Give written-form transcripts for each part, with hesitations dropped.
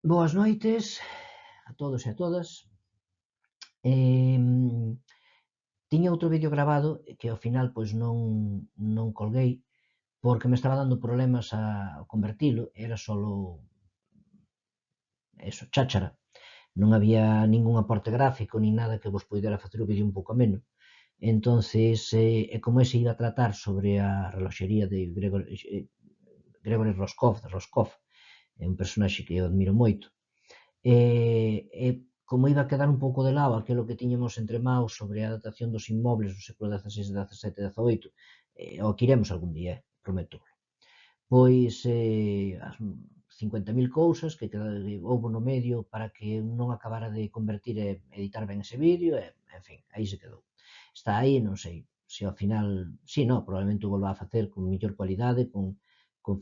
Boas noites a todos e a todas. Em, Tiña outro vídeo grabado que ao final pois non colguei porque me estaba dando problemas a convertilo, era solo eso, cháchara. Non había ningún aporte gráfico nin nada que vos poidera facer o vídeo un pouco ameno. Entonces, e como ese iba a tratar sobre a reloxería de Gregory Roscoff, é un personaxe que eu admiro moito. E como iba a quedar un pouco de lado aquilo que tiñamos entre maus sobre a datación dos inmobles do século XVI, XVII e XVIII, ao que iremos algún día, prometo. Pois as 50.000 cousas que houbo no medio para que non acabara de convertir e editar ben ese vídeo, e, en fin, aí se quedou. Está aí, non sei se ao final, si, non, probablemente o volva a facer con mellor cualidade, con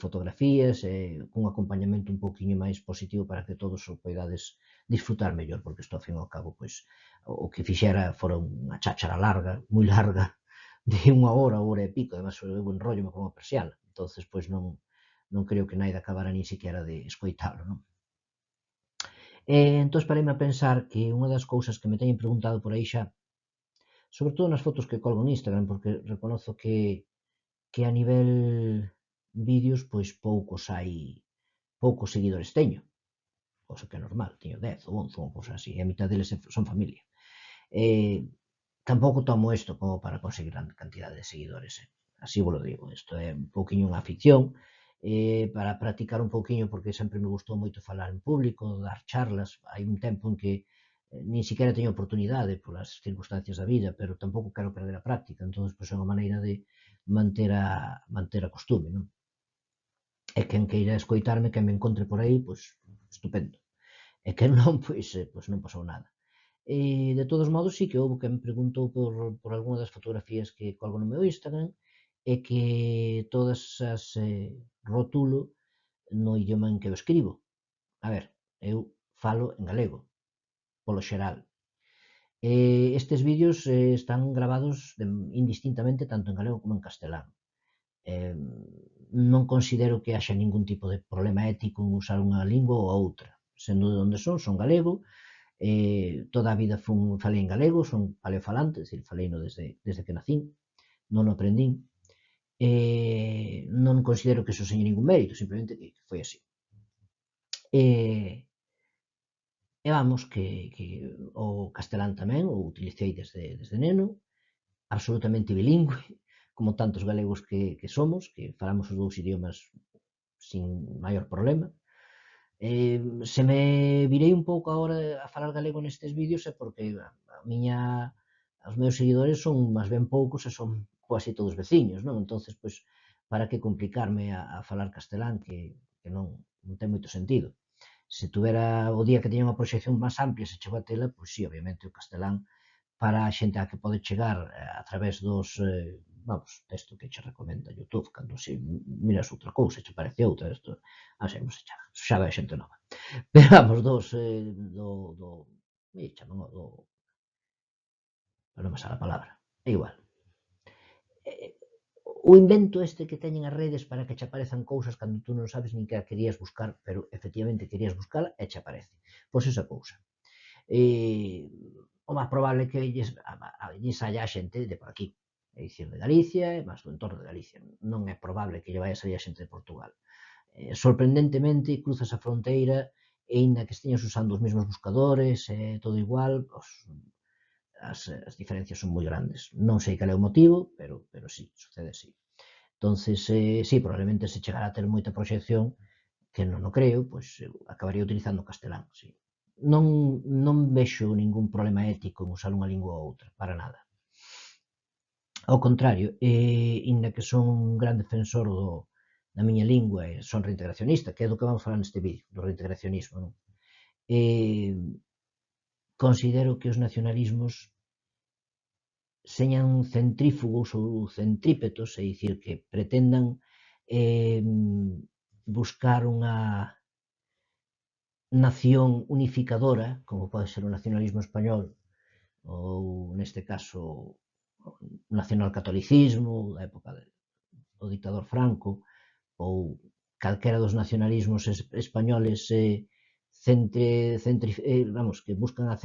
fotografías, cun acompañamento un pouquiño máis positivo para que todos o poidades disfrutar mellor, porque isto ao fin e ao cabo, pois, o que fixera fora unha cháchara larga, moi larga, de unha hora e pico, además eu enrollo como a persiana, entonces pois non creo que naida acabara nin siquiera de escoitalo, non? Entón pareime a pensar que unha das cousas que me teñen preguntado por aí xa, sobre todo nas fotos que colgo en Instagram, porque reconozo que a nivel vídeos, pois poucos seguidores teño, cosa que é normal, teño 10 ou 11 ou unha cousa así, e a mitad deles son familia. Eh, Tampouco tomo isto como para conseguir grande cantidade de seguidores, así vos lo digo, isto é un pouquiño unha ficción, para practicar un pouquiño, porque sempre me gustou moito falar en público, dar charlas, hai un tempo en que nin siquiera teño oportunidade polas circunstancias da vida, pero tampouco quero perder a práctica, entón pois, é unha maneira de manter a costume, non? E quen queira escoitarme, quen me encontre por aí, pois estupendo. E quen non, pois non pasou nada. De todos modos, sí que houve quen me preguntou por algunha das fotografías que colgo no meu Instagram e que todas as rotulo no idioma en que eu escribo. A ver, eu falo en galego, polo xeral. Estes vídeos están gravados indistintamente tanto en galego como en castelán. Eh, Non considero que haxa ningún tipo de problema ético en usar unha lingua ou a outra. Sendo de onde son galego, toda a vida falei en galego, son paleofalante, é dicir, faleino desde que nacín, non o aprendín. Non considero que iso seña ningún mérito, simplemente que foi así. E, e vamos, que o castelán tamén o utilicei desde neno, absolutamente bilingüe, como tantos galegos que somos, que falamos os dous idiomas sin maior problema. Se me virei un pouco agora a falar galego nestes vídeos é porque os meus seguidores son máis ben poucos e son quase todos veciños, non? Entonces, pois, para que complicarme a falar castelán que non ten moito sentido. Se tuvera o día que teña unha proxección máis amplia, se chego a tela, pois sí, obviamente o castelán para a xente a que pode chegar a través dos, vamos, texto que che recomenda YouTube, cando se miras outra cousa, che parece outra, isto, así, xa vai xente nova. Pero vamos, chaman non me sale a palabra, é igual. Eh, o invento este que teñen as redes para que che aparezan cousas cando tú non sabes nin que a querías buscar, pero efectivamente querías buscala e che aparece. Pois esa cousa. O máis probable é que lles halla a xente de por aquí, é dicir, de Galicia e máis do entorno de Galicia. Non é probable que lle vai a salir a xente de Portugal. Sorprendentemente, cruzas a fronteira e aínda que esteñas usando os mesmos buscadores, todo igual, as diferencias son moi grandes. Non sei cal é o motivo, pero sí, sucede así. Entonces, sí, probablemente se chegara a ter moita proxección, que non o creo, pois acabaría utilizando o castelán, sí. Non vexo ningún problema ético en usar unha lingua ou outra, para nada. Ao contrario, inda que son un gran defensor da miña lingua e son reintegracionista, que é do que vamos falar neste vídeo, do reintegracionismo, non? Considero que os nacionalismos señan centrífugos ou centrípetos, é dicir, que pretendan buscar unha nación unificadora, como pode ser o nacionalismo español, ou neste caso o nacionalcatolicismo da época do dictador Franco, ou calquera dos nacionalismos españoles que buscan a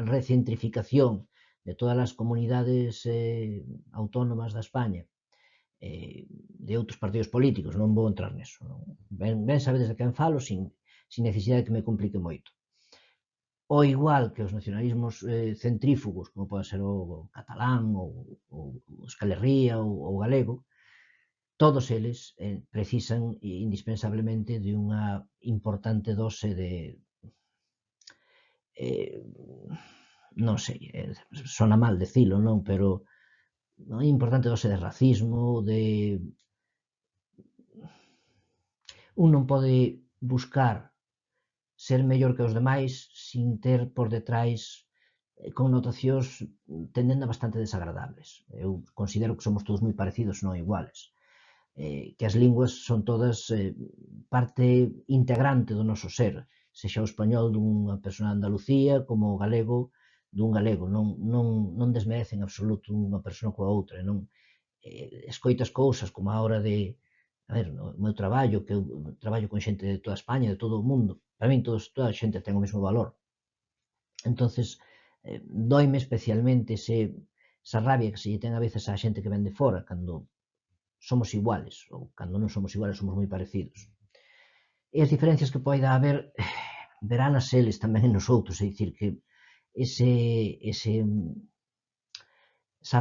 recentrificación de todas as comunidades autónomas da España, de outros partidos políticos, non vou entrar neso. Ben sabedes de quen falo sin necesidade de que me complique moito. Ou igual que os nacionalismos centrífugos, como pode ser o catalán, o Euskal Herria, ou o galego, todos eles precisan indispensablemente de unha importante dose de, non sei, sona mal decilo, non? Pero unha importante dose de racismo, de... Un non pode buscar ser mellor que os demais sin ter por detrás connotacións tendendo a bastante desagradables. Eu considero que somos todos moi parecidos, non iguales. Que as linguas son todas parte integrante do noso ser, sexa o español dunha persona de Andalucía como o galego dun galego, non desmerecen en absoluto unha persona coa outra, non escoitas cousas como a hora de, a ver, no meu traballo, que eu traballo con xente de toda España, de todo o mundo, para min toda a xente ten o mesmo valor. Entonces, doime especialmente esa rabia que se lle ten a veces á xente que ven de fora, cando somos iguales, ou cando non somos iguales somos moi parecidos. E as diferencias que poida haber, veránas eles tamén en nos outros, é dicir que esa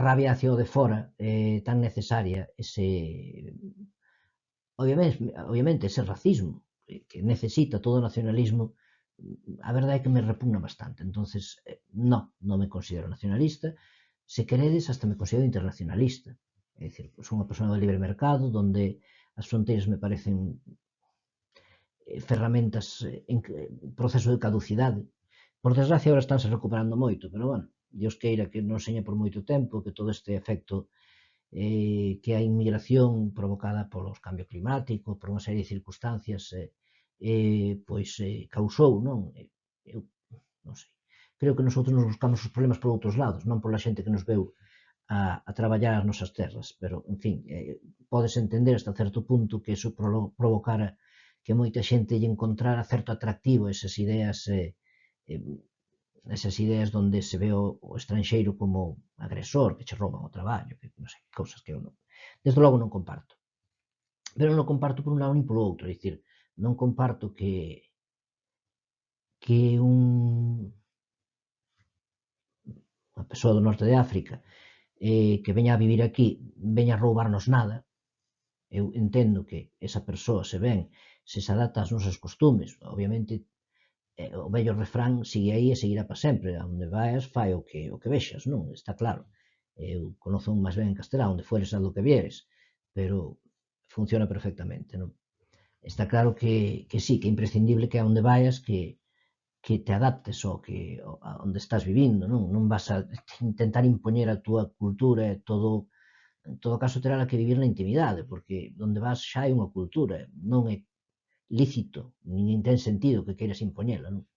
rabia hacia o de fora tan necesaria, obviamente ese racismo que necesita todo o nacionalismo, a verdade é que me repugna bastante. Entonces, non me considero nacionalista, se queredes, hasta me considero internacionalista. É dicir, son unha persona do libre mercado, donde as fronteiras me parecen ferramentas en proceso de caducidade. Por desgracia, agora estánse recuperando moito, pero, bueno, Dios queira que non seña por moito tempo, que todo este efecto que a inmigración provocada polos cambio climático, por unha serie de circunstancias, pois causou, non? Eu non sei. Creo que nosotros nos buscamos os problemas por outros lados, non pola xente que nos veu a traballar as nosas terras, pero, en fin, podes entender hasta certo punto que iso provocara que moita xente lle encontrara certo atractivo esas ideas donde se ve o estranxeiro como agresor, que che rouban o traballo, que non sei, cousas que eu non, desde logo non comparto. Pero non comparto por un lado nin polo outro, é dicir, non comparto que unha persoa do norte de África que veña a vivir aquí, veña a roubarnos nada. Eu entendo que esa persoa, se se adapta ás nosas costumes, obviamente o vello refrán sigue aí e seguirá para sempre, a onde vais fai o que vexas, non? Está claro. Eu conozo máis ben en castelán, onde fueres a do que vieres, pero funciona perfectamente, non? Está claro que sí, que é imprescindible que a onde vayas que te adaptes a onde estás vivindo, non vas a intentar impoñer a túa cultura e todo, en todo caso terá que vivir na intimidade, porque onde vas xa hai unha cultura, non é lícito, nin ten sentido que queiras impoñela, non?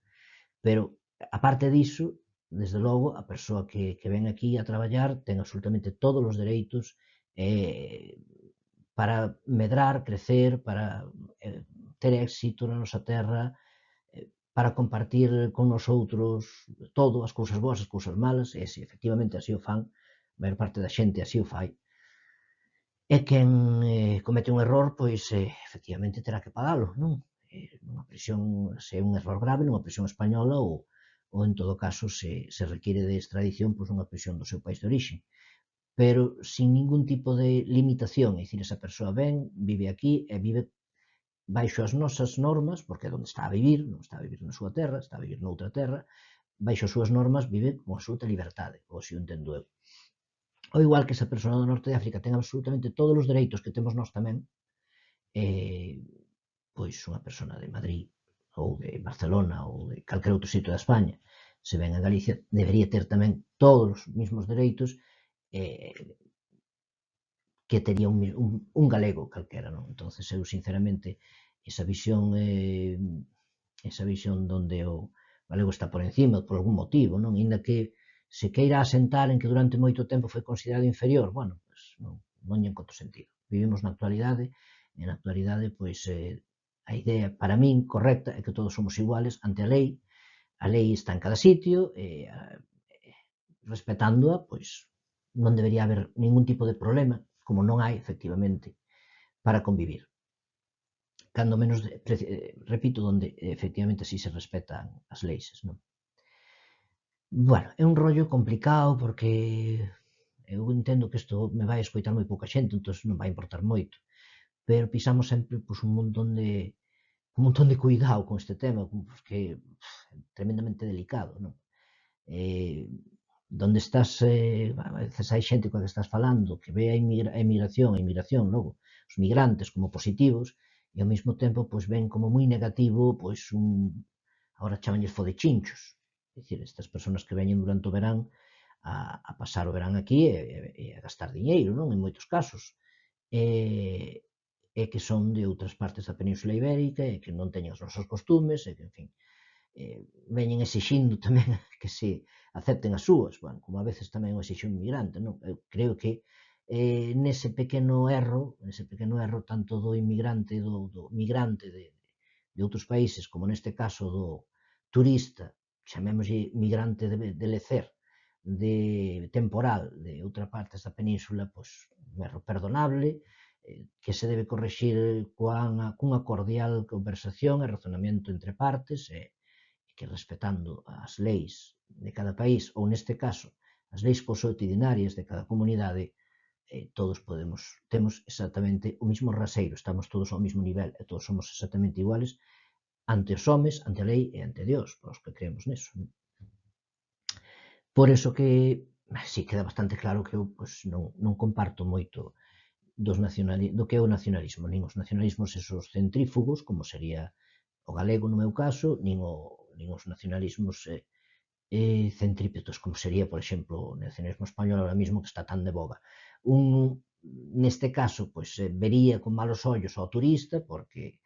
Pero, aparte diso, desde logo, a persoa que ven aquí a traballar ten absolutamente todos os dereitos para medrar, crecer, para ter éxito na nosa terra, para compartir con nosotros todo, as cousas boas, as cousas malas, e se efectivamente así o fan, a maior parte da xente así o fai, e quen comete un error, pois efectivamente terá que pagalo, non? Nunha prisión, se é un error grave, nunha prisión española ou en todo caso se require de extradición, pois nunha prisión do seu país de orixe. Pero sin ningún tipo de limitación, é dicir, esa persoa ven, vive aquí e vive baixo as nosas normas, porque é onde está a vivir, non está a vivir na súa terra, está a vivir noutra terra, baixo as súas normas vive con absoluta liberdade, ou así o entendo eu. Ou igual que esa persona do norte de África ten absolutamente todos os dereitos que temos nós tamén, pois unha persona de Madrid, ou de Barcelona, ou de calquer outro sitio da España, se ven a Galicia, debería ter tamén todos os mesmos dereitos que tería un galego calquera, non? Entonces eu, sinceramente, esa visión donde o galego está por encima, por algún motivo, non? Inda que se queira asentar en que durante moito tempo foi considerado inferior, bueno, pues non lle encontro sentido. Vivimos na actualidade, e na actualidade, pois, A idea, para min, correcta, é que todos somos iguales ante a lei está en cada sitio, respetándoa, pois non debería haber ningún tipo de problema, como non hai, efectivamente, para convivir. Cando menos, repito, donde efectivamente sí se respetan as leis, non? Bueno, é un rollo complicado porque eu entendo que isto me vai escoitar moi pouca xente, entón non vai importar moito, pero pisamos sempre pois, un montón de cuidado con este tema, porque é tremendamente delicado, non? Donde estás, a veces hai xente coa que estás falando que ve a inmigración, logo, os migrantes como positivos, e ao mesmo tempo pois ven como moi negativo, pois agora chamanlles fodechinchos, é dicir, estas persoas que veñen durante o verán a pasar o verán aquí e a gastar diñeiro, non? En moitos casos. E que son de outras partes da Península Ibérica e que non teñen os nosos costumes e que, en fin, veñen exixindo tamén que se acepten as súas, bueno, como a veces tamén o exixe un inmigrante, non? Eu creo que nese pequeno erro tanto do inmigrante do migrante de outros países, como neste caso do turista, chamémoslle migrante de lecer, de temporal de outra partes da península, pois un erro perdonable, que se debe correxir cunha cordial conversación e razonamento entre partes e que respetando as leis de cada país, ou neste caso, as leis consuetudinarias de cada comunidade, todos temos exactamente o mismo raseiro, estamos todos ao mesmo nivel e todos somos exactamente iguales ante os homes, ante a lei e ante Dios, para os que creemos neso. Por eso que si queda bastante claro que eu pois, non comparto moito do que é o nacionalismo, nin os nacionalismos esos centrífugos, como sería o galego no meu caso, nin os nacionalismos centrípetos, como sería, por exemplo, o nacionalismo español ahora mismo que está tan de boga. Neste caso, pois, vería con malos ollos ao turista, porque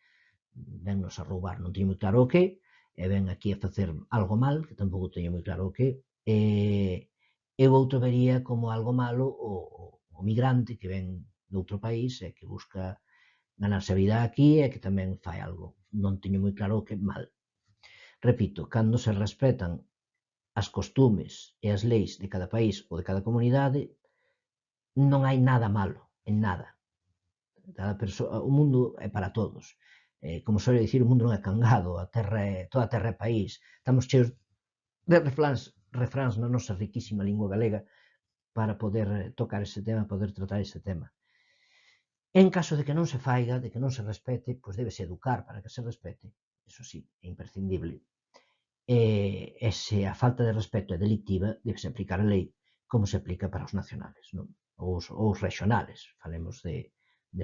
vennos a roubar, non teño moi claro o que, e ven aquí a facer algo mal, que tampouco teño moi claro o que, e o outro vería como algo malo o migrante que ven doutro país e que busca ganarse a vida aquí e que tamén fai algo. Non teño moi claro o que mal. Repito, cando se respetan as costumes e as leis de cada país ou de cada comunidade, non hai nada malo, en nada. O mundo é para todos. Como suele dicir, o mundo non é cangado, toda a terra é país. Estamos cheos de refráns na nosa riquísima lingua galega para poder tocar ese tema, poder tratar ese tema. En caso de que non se faiga, de que non se respete, pois débese educar para que se respete, eso sí, é imprescindible. E se a falta de respeto é delictiva, débese aplicar a lei como se aplica para os nacionales, non? Ou os rexionales, falemos de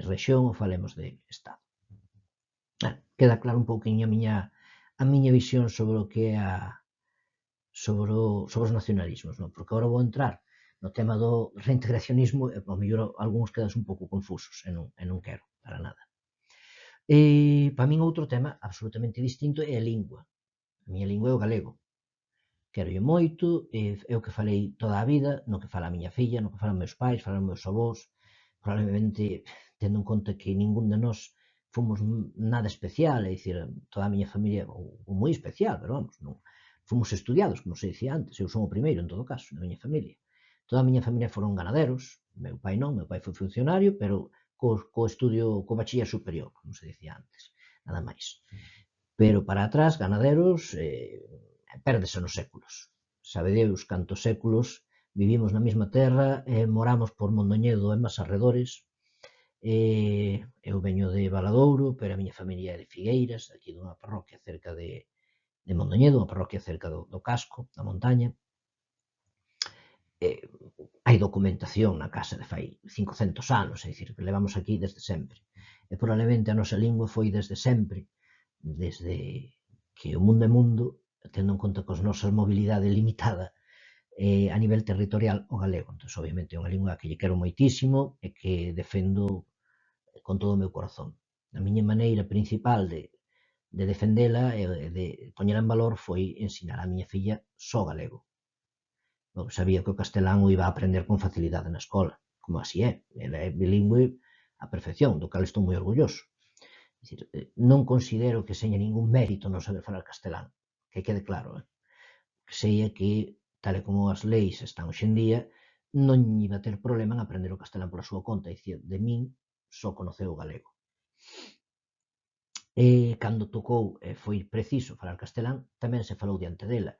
rexión ou falemos de Estado. Queda claro un pouquinho a miña visión sobre o que é sobre os nacionalismos, non? Porque agora vou entrar no tema do reintegracionismo e, ao mellor, algúns quedas un pouco confusos e non quero, para nada. Para min outro tema absolutamente distinto é a lingua. A miña lingua é o galego. Querolle moito, é o que falei toda a vida, no que fala a miña filla, no que falan meus pais, falan meus avós, probablemente tendo en conta que ningún de nós fomos nada especial, é dicir, toda a miña familia, ou moi especial, pero vamos, non fomos estudiados, como se dicía antes, eu son o primeiro en todo caso, na miña familia. Toda a miña familia foron ganaderos, meu pai non, meu pai foi funcionario, pero co estudio, co bachiller superior, como se dicía antes, nada máis. Pero para atrás, ganaderos, pérdese nos séculos. Sabe Deus cantos séculos vivimos na mesma terra, moramos por Mondoñedo e máis arredores. Eu veño de Valadouro, pero a miña familia é de Figueiras, aquí dunha parroquia cerca de Mondoñedo, unha parroquia cerca do casco, da montaña. Hai documentación na casa de fai 500 anos, é dicir, que levamos aquí desde sempre. E probablemente a nosa lingua foi desde sempre, desde que o mundo é mundo, tendo en conta que a nosa mobilidade limitada a nivel territorial o galego. Entón, obviamente, é unha lingua que lle quero moitísimo e que defendo con todo o meu corazón. A miña maneira principal de defendela e de poñela en valor foi ensinar a miña filla só galego. Sabía que o castelán o iba a aprender con facilidade na escola, como así é. Ela é bilingüe á perfección, do cal estou moi orgulloso. Non considero que seña ningún mérito non saber falar castelán, que quede claro, que sei que, tal e como as leis están hoxe en día, non iba a ter problema en aprender o castelán pola súa conta, dicir, de min só conoceu o galego. Cando tocou e foi preciso falar castelán, tamén se falou diante dela,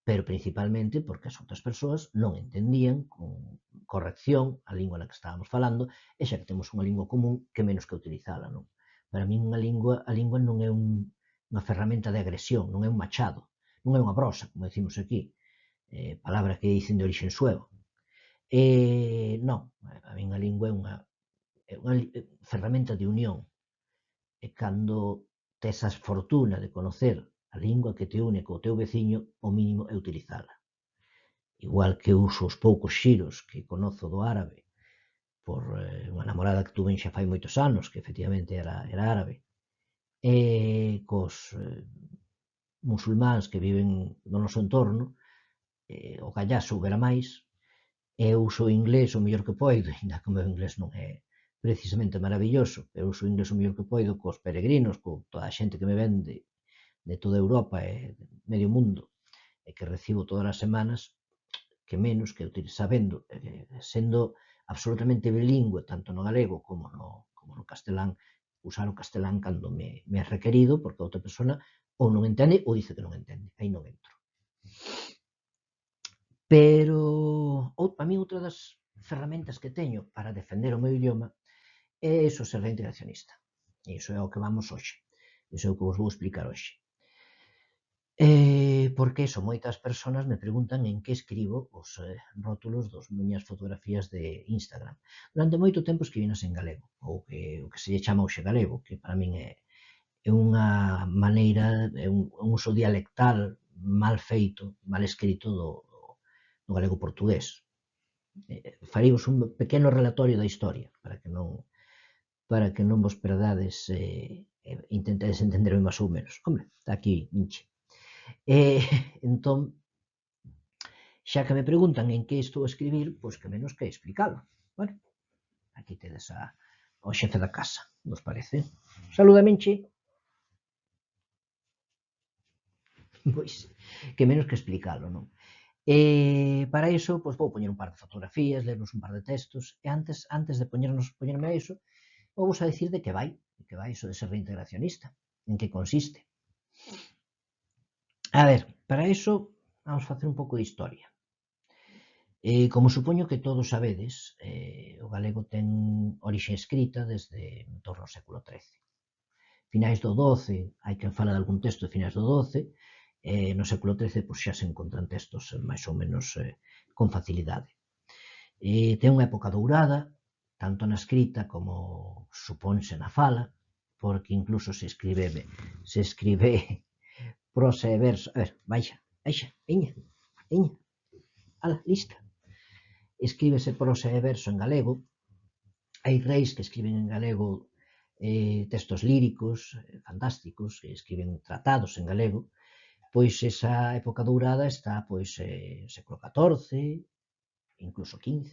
pero principalmente porque as outras persoas non entendían con corrección a lingua na que estábamos falando, e xa que temos unha lingua común, que menos que utilizala, non? Para min a lingua non é unha ferramenta de agresión, non é un machado, non é unha brosa, como decimos aquí, palabra que dicen de orixe suevo. Non, a min a lingua é unha ferramenta de unión, e cando tes a fortuna de conocer a lingua que te une co teu veciño, o mínimo é utilizala. Igual que uso os poucos xiros que conozo do árabe por unha namorada que tuve xa fai moitos anos, que efectivamente era árabe, e cos musulmáns que viven no noso entorno, o gallá soubera máis, e uso o inglés o mellor que poido, ainda que o meu inglés non é precisamente maravilloso, pero uso o inglés o mellor que poido cos peregrinos, con toda a xente que me vende de toda Europa e de medio mundo, e que recibo todas as semanas, que menos que sabendo, sendo absolutamente bilingüe, tanto no galego como no castelán, usar o castelán cando me é requerido, porque a outra persona ou non entende ou dice que non entende, aí non entro. Pero a mí outra das ferramentas que teño para defender o meu idioma é iso, ser reintegracionista. E iso é o que vamos hoxe. Iso é o que vos vou explicar hoxe. Porque iso, moitas persoas me preguntan en que escribo os rótulos das miñas fotografías de Instagram. Durante moito tempo escribinas en galego, ou o que se lle chama hoxe galego, que para min é unha maneira, é un uso dialectal mal feito, mal escrito do galego portugués. Faríamos un pequeno relatorio da historia, para que non vos perdades, intentades entenderme máis ou menos. Hombre, está aquí Nietzsche. Entón, xa que me preguntan en que estou a escribir, pois que menos que explicalo. Bueno, aquí tedes ao xefe da casa, vos parece? Saluda, Minchi. Pois, que menos que explicalo, non? Para iso, pois vou poñer un par de fotografías, lernos un par de textos, e antes de poñerme a iso, vou vos a decir de que vai iso de ser reintegracionista, en que consiste. A ver, para iso, vamos facer un pouco de historia. Como supoño que todos sabedes, o galego ten orixe escrita desde en torno ao século XIII. Finais do XII, hai quen fala de algún texto de finais do XII, no século XIII pois, xa se encontran textos máis ou menos con facilidade. Ten unha época dourada, tanto na escrita como suponse na fala, porque incluso se escribe prosa e verso. A ver, baixa, veña, ala, lista. Escríbese prosa e verso en galego, hai reis que escriben en galego textos líricos, fantásticos, que escriben tratados en galego, pois esa época dourada está pois século XIV, incluso XV.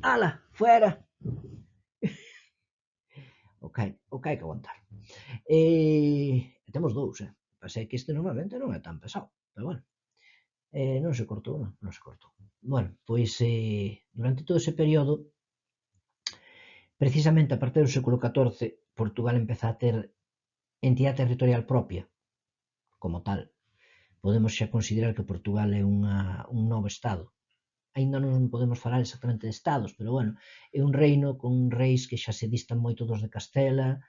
Ala, fuera! O que hai que aguantar. Temos dous, Pasei que este normalmente non é tan pesado, pero bueno. Non se cortou, non se cortou. Bueno, pois durante todo ese período, precisamente a partir do século XIV, Portugal empeza a ter entidade territorial propia, como tal. Podemos xa considerar que Portugal é un novo estado. Aínda non podemos falar exactamente de estados, pero bueno, é un reino con reis que xa se distan moito dos de Castela.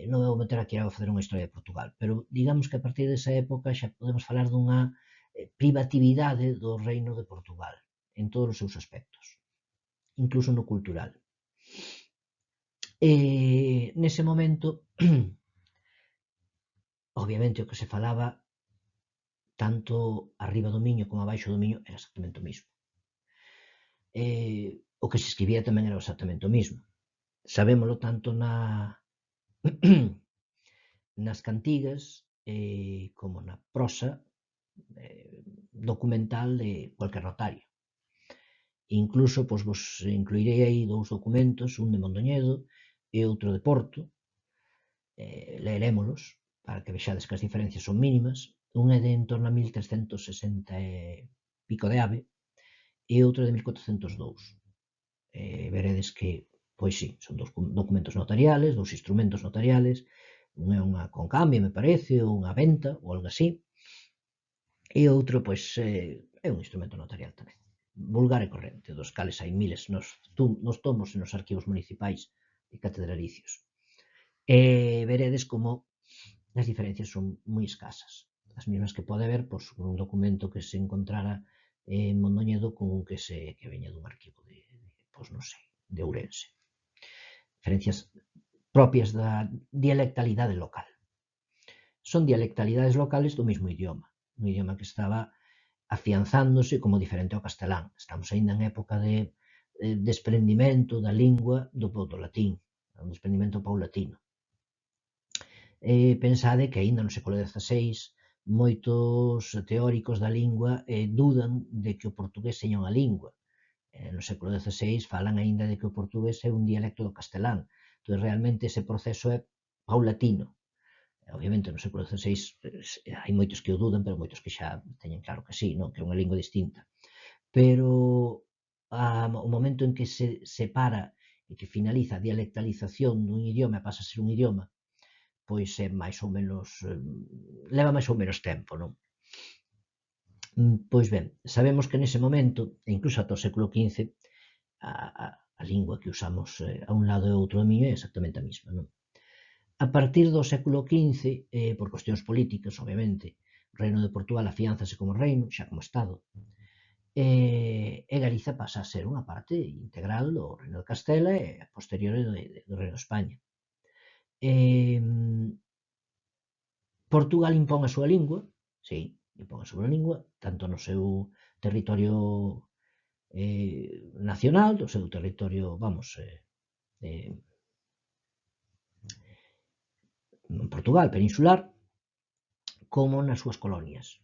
Non vou meter aquí a facer unha historia de Portugal, pero digamos que a partir desa época xa podemos falar dunha privatividade do reino de Portugal en todos os seus aspectos, incluso no cultural. Nese momento, obviamente o que se falaba tanto arriba do Miño como abaixo do Miño era exactamente o mismo. O que se escribía tamén era exactamente o mismo. Sabémolo tanto nas cantigas como na prosa documental de cualquier notario. Incluso vos incluirei aí 2 documentos, un de Mondoñedo e outro de Porto, leerémolos para que vexades que as diferencias son mínimas. Un é de en torno a 1360 e pico de ave e outro de 1402. Veredes que, pois sí, son dos documentos notariales, dos instrumentos notariales, un é unha concambia, me parece, ou unha venta, ou algo así, e outro, pois, é un instrumento notarial tamén, vulgar e corrente, dos cales hai miles nos tomos e nos arquivos municipais e catedralicios. Veredes como as diferencias son moi escasas, as mesmas que pode haber pois, un documento que se encontrara en Mondoñedo con un que veña dun arquivo pois non sei, de Ourense. Diferencias propias da dialectalidade local. Son dialectalidades locales do mesmo idioma, un idioma que estaba afianzándose como diferente ao castelán. Estamos aínda en época de desprendimento da lingua do latín, un desprendimento paulatino. Pensade que aínda no século XVI moitos teóricos da lingua dudan de que o portugués seña unha lingua. No século XVI falan aínda de que o portugués é un dialecto do castelán. Entón, realmente ese proceso é paulatino. Obviamente, no século XVI hai moitos que o dudan, pero moitos que xa teñen claro que sí, non? Que é unha lingua distinta. Pero o momento en que se separa e que finaliza a dialectalización dun idioma e pasa a ser un idioma, pois é máis ou menos, leva máis ou menos tempo, non? Pois ben, sabemos que nese momento, e incluso ata o século XV, a lingua que usamos a un lado e outro do miño é exactamente a mesma, non? A partir do século XV, por cuestións políticas, obviamente, o Reino de Portugal afiánzase como reino, xa como Estado, e Galiza pasa a ser unha parte integral do Reino de Castela e a posteriori do Reino de España. Portugal impón a súa lingua, sí, impón a súa lingua, tanto no seu territorio nacional, do seu territorio, vamos, Portugal peninsular, como nas súas colonias.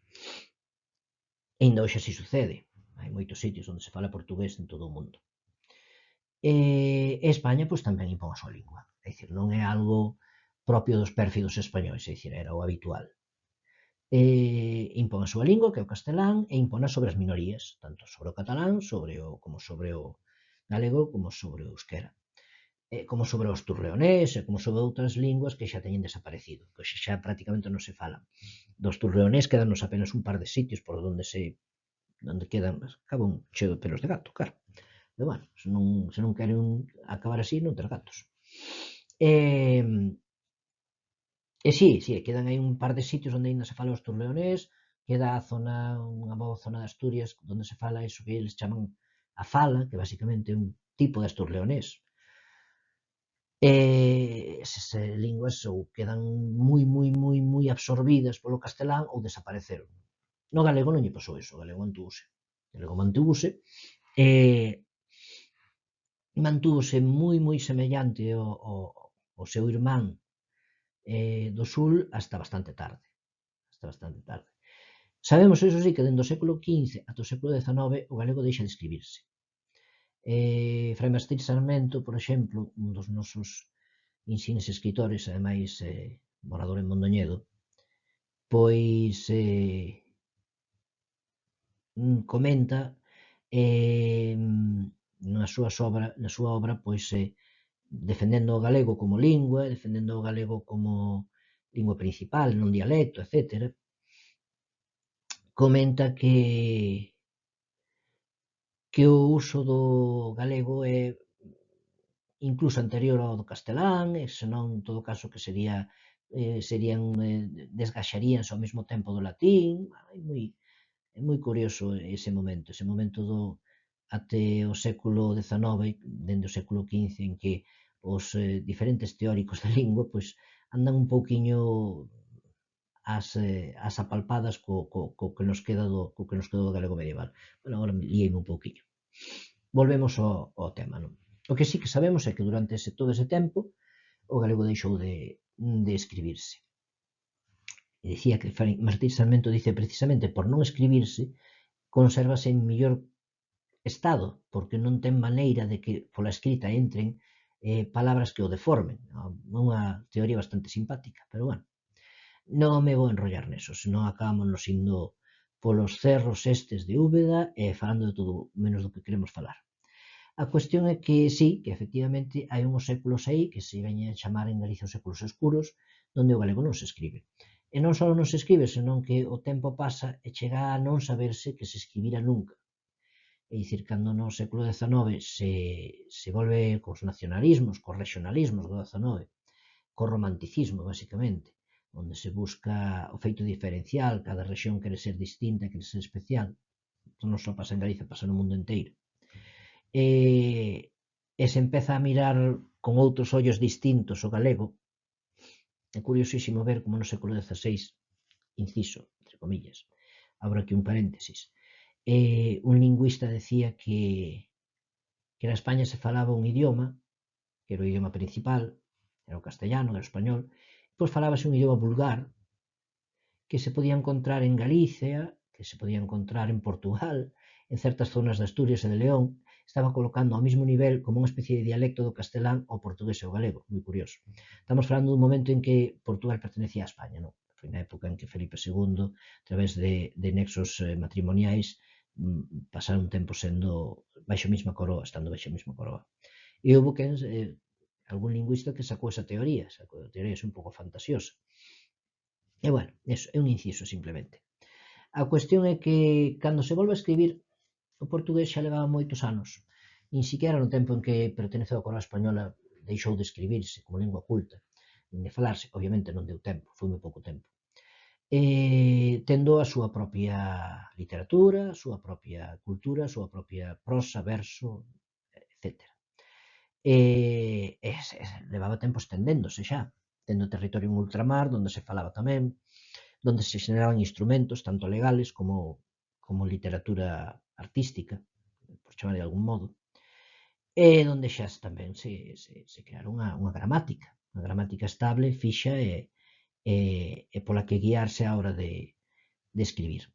E ainda hoxe así sucede. Hai moitos sitios onde se fala portugués en todo o mundo. España, pois, tamén impón a súa lingua. É dicir, non é algo propio dos pérfidos españois, é dicir, era o habitual. Impón a súa lingua, que é o castelán, e impón sobre as minorías, tanto sobre o catalán como sobre o galego, como sobre o euskera, como sobre o asturleonés e como sobre outras linguas que xa teñen desaparecido, que xa prácticamente non se falan. Do asturleonés quedanos apenas un par de sitios por onde quedan, acaba un cheo de pelos de gato, claro. Pero, bueno, se non queren acabar así, non ter gatos. Sí, quedan aí un par de sitios onde ainda se fala o asturleonés, queda a zona, unha boa zona de Asturias, onde se fala iso que eles chaman a fala, que basicamente é un tipo de asturleonés. Esas linguas ou quedan moi absorbidas polo castelán ou desapareceron. No galego non lle pasou iso, o galego mantúvose, mantúvose moi semellante ao seu irmán do sul hasta bastante tarde. Sabemos, iso sí, que dende o século XV ata o século XIX o galego deixa de escribirse. Frai Martín Sarmento, por exemplo, un dos nosos insignes escritores, ademais morador en Mondoñedo, pois comenta na súa obra, pois defendendo o galego como lingua, defendendo o galego como lingua principal, non dialecto, etc. Comenta que o uso do galego é incluso anterior ao do castelán, e senón, en todo caso, que desgaxaríanse ao mesmo tempo do latín. É moi curioso ese momento do até o século XIX, dende o século XV, en que os diferentes teóricos da lingua pois andan un pouquiño as apalpadas co que nos queda do galego medieval. Bueno, agora liei-me un pouquiño. Volvemos ao tema, non? O que sí que sabemos é que durante todo ese tempo o galego deixou de escribirse. E dicía que Martín Sarmento dice precisamente por non escribirse consérvase en mellor Estado, porque non ten maneira de que pola escrita entren palabras que o deformen. Unha teoría bastante simpática, pero bueno, non me vou enrollar neso, senón acabámonos indo polos cerros estes de Úbeda e falando de todo menos do que queremos falar. A cuestión é que sí, que efectivamente hai unhos séculos aí que se veñen a chamar en Galicia os séculos escuros, onde o galego non se escribe. E non só non se escribe, senón que o tempo pasa e chega a non saberse que se escribira nunca. É dicir, cando no século XIX se volve cos nacionalismos, cos regionalismos do XIX, co romanticismo, basicamente, onde se busca o feito diferencial, cada rexión quere ser distinta, quere ser especial. Isto non só pasa en Galicia, pasa no mundo inteiro. E se empeza a mirar con outros ollos distintos o galego. É curiosísimo ver como no século XVI, inciso, entre comillas, abro aquí un paréntesis, un lingüista decía que na España se falaba un idioma, que era o idioma principal, era o castellano, era o español, e pois falábase un idioma vulgar, que se podía encontrar en Galicia, que se podía encontrar en Portugal, en certas zonas de Asturias e de León, estaba colocando ao mesmo nivel como unha especie de dialecto do castelán ao portugués e ao galego, moi curioso. Estamos falando dun momento en que Portugal pertenecía a España, non? Foi na época en que Felipe II, a través de nexos matrimoniais, pasaron un tempo sendo baixo a mesma coroa, estando baixo a mesma coroa. E houve que algún lingüista que sacou esa teoría é un pouco fantasiosa. E bueno, eso é un inciso simplemente. A cuestión é que cando se volve a escribir o portugués xa levaba moitos anos. Nin siquiera no tempo en que perteneceu á coroa española deixou de escribirse como lingua culta, nin de falarse, obviamente non deu tempo, foi moi pouco tempo. Tendo a súa propia literatura, a súa propia cultura, a súa propia prosa, verso, etc. Levaba tempo estendéndose xa, tendo territorio en ultramar, onde se falaba tamén, onde se xeneraban instrumentos, tanto legales como literatura artística, por chamar de algún modo, e onde xa tamén se crearon unha gramática estable, fixa e pola que guiarse á hora de escribir.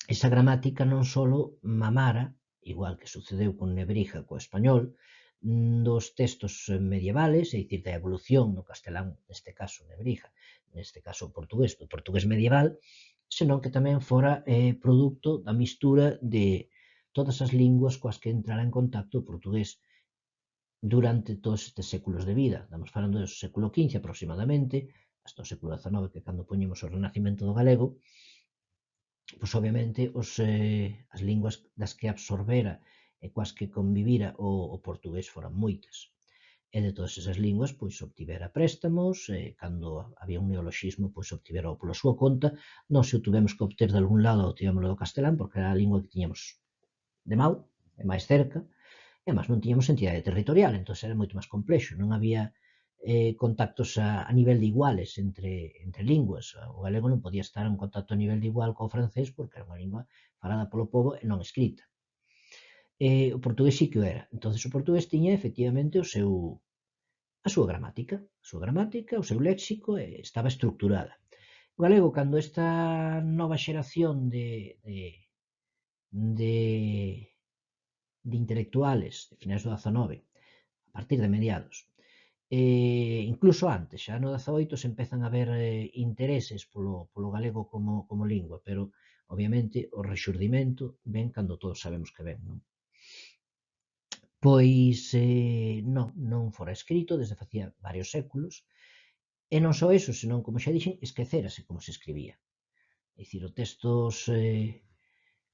Esa gramática non só mamara, igual que sucedeu con Nebrija co español, dos textos medievales, é dicir, da evolución no castelán, neste caso Nebrija, neste caso o portugués medieval, senón que tamén fora produto da mistura de todas as linguas coas que entrara en contacto o portugués durante todos estes séculos de vida. Estamos falando do século XV aproximadamente, hasta o século XIX, que cando poñemos o renacimento do galego, pois obviamente as linguas das que absorbera e coas que convivira o portugués foran moitas. E de todas esas linguas, pois obtivera préstamos, cando había un neoloxismo, pois obtivera pola súa conta, non se o tuvemos que obter de algún lado, tivémoslo do castelán, porque era a lingua que tiñamos de mal, e máis cerca, e además non tiñamos entidade territorial, entón era moito máis complexo, non había contactos a nivel de iguales entre linguas. O galego non podía estar en contacto a nivel de igual co francés porque era unha lingua falada polo pobo e non escrita. O portugués sí que o era. Entón o portugués tiña efectivamente a súa gramática, o seu léxico, estaba estructurada. O galego, cando esta nova xeración de intelectuales de finais do XIX, a partir de mediados, incluso antes, xa no 18 se empezan a ver intereses polo galego como lingua, pero obviamente o rexurdimento ven cando todos sabemos que ven, non? Pois non fora escrito desde facía varios séculos, e non só eso, senón, como xa dixen, esquecérase como se escribía. É dicir, os textos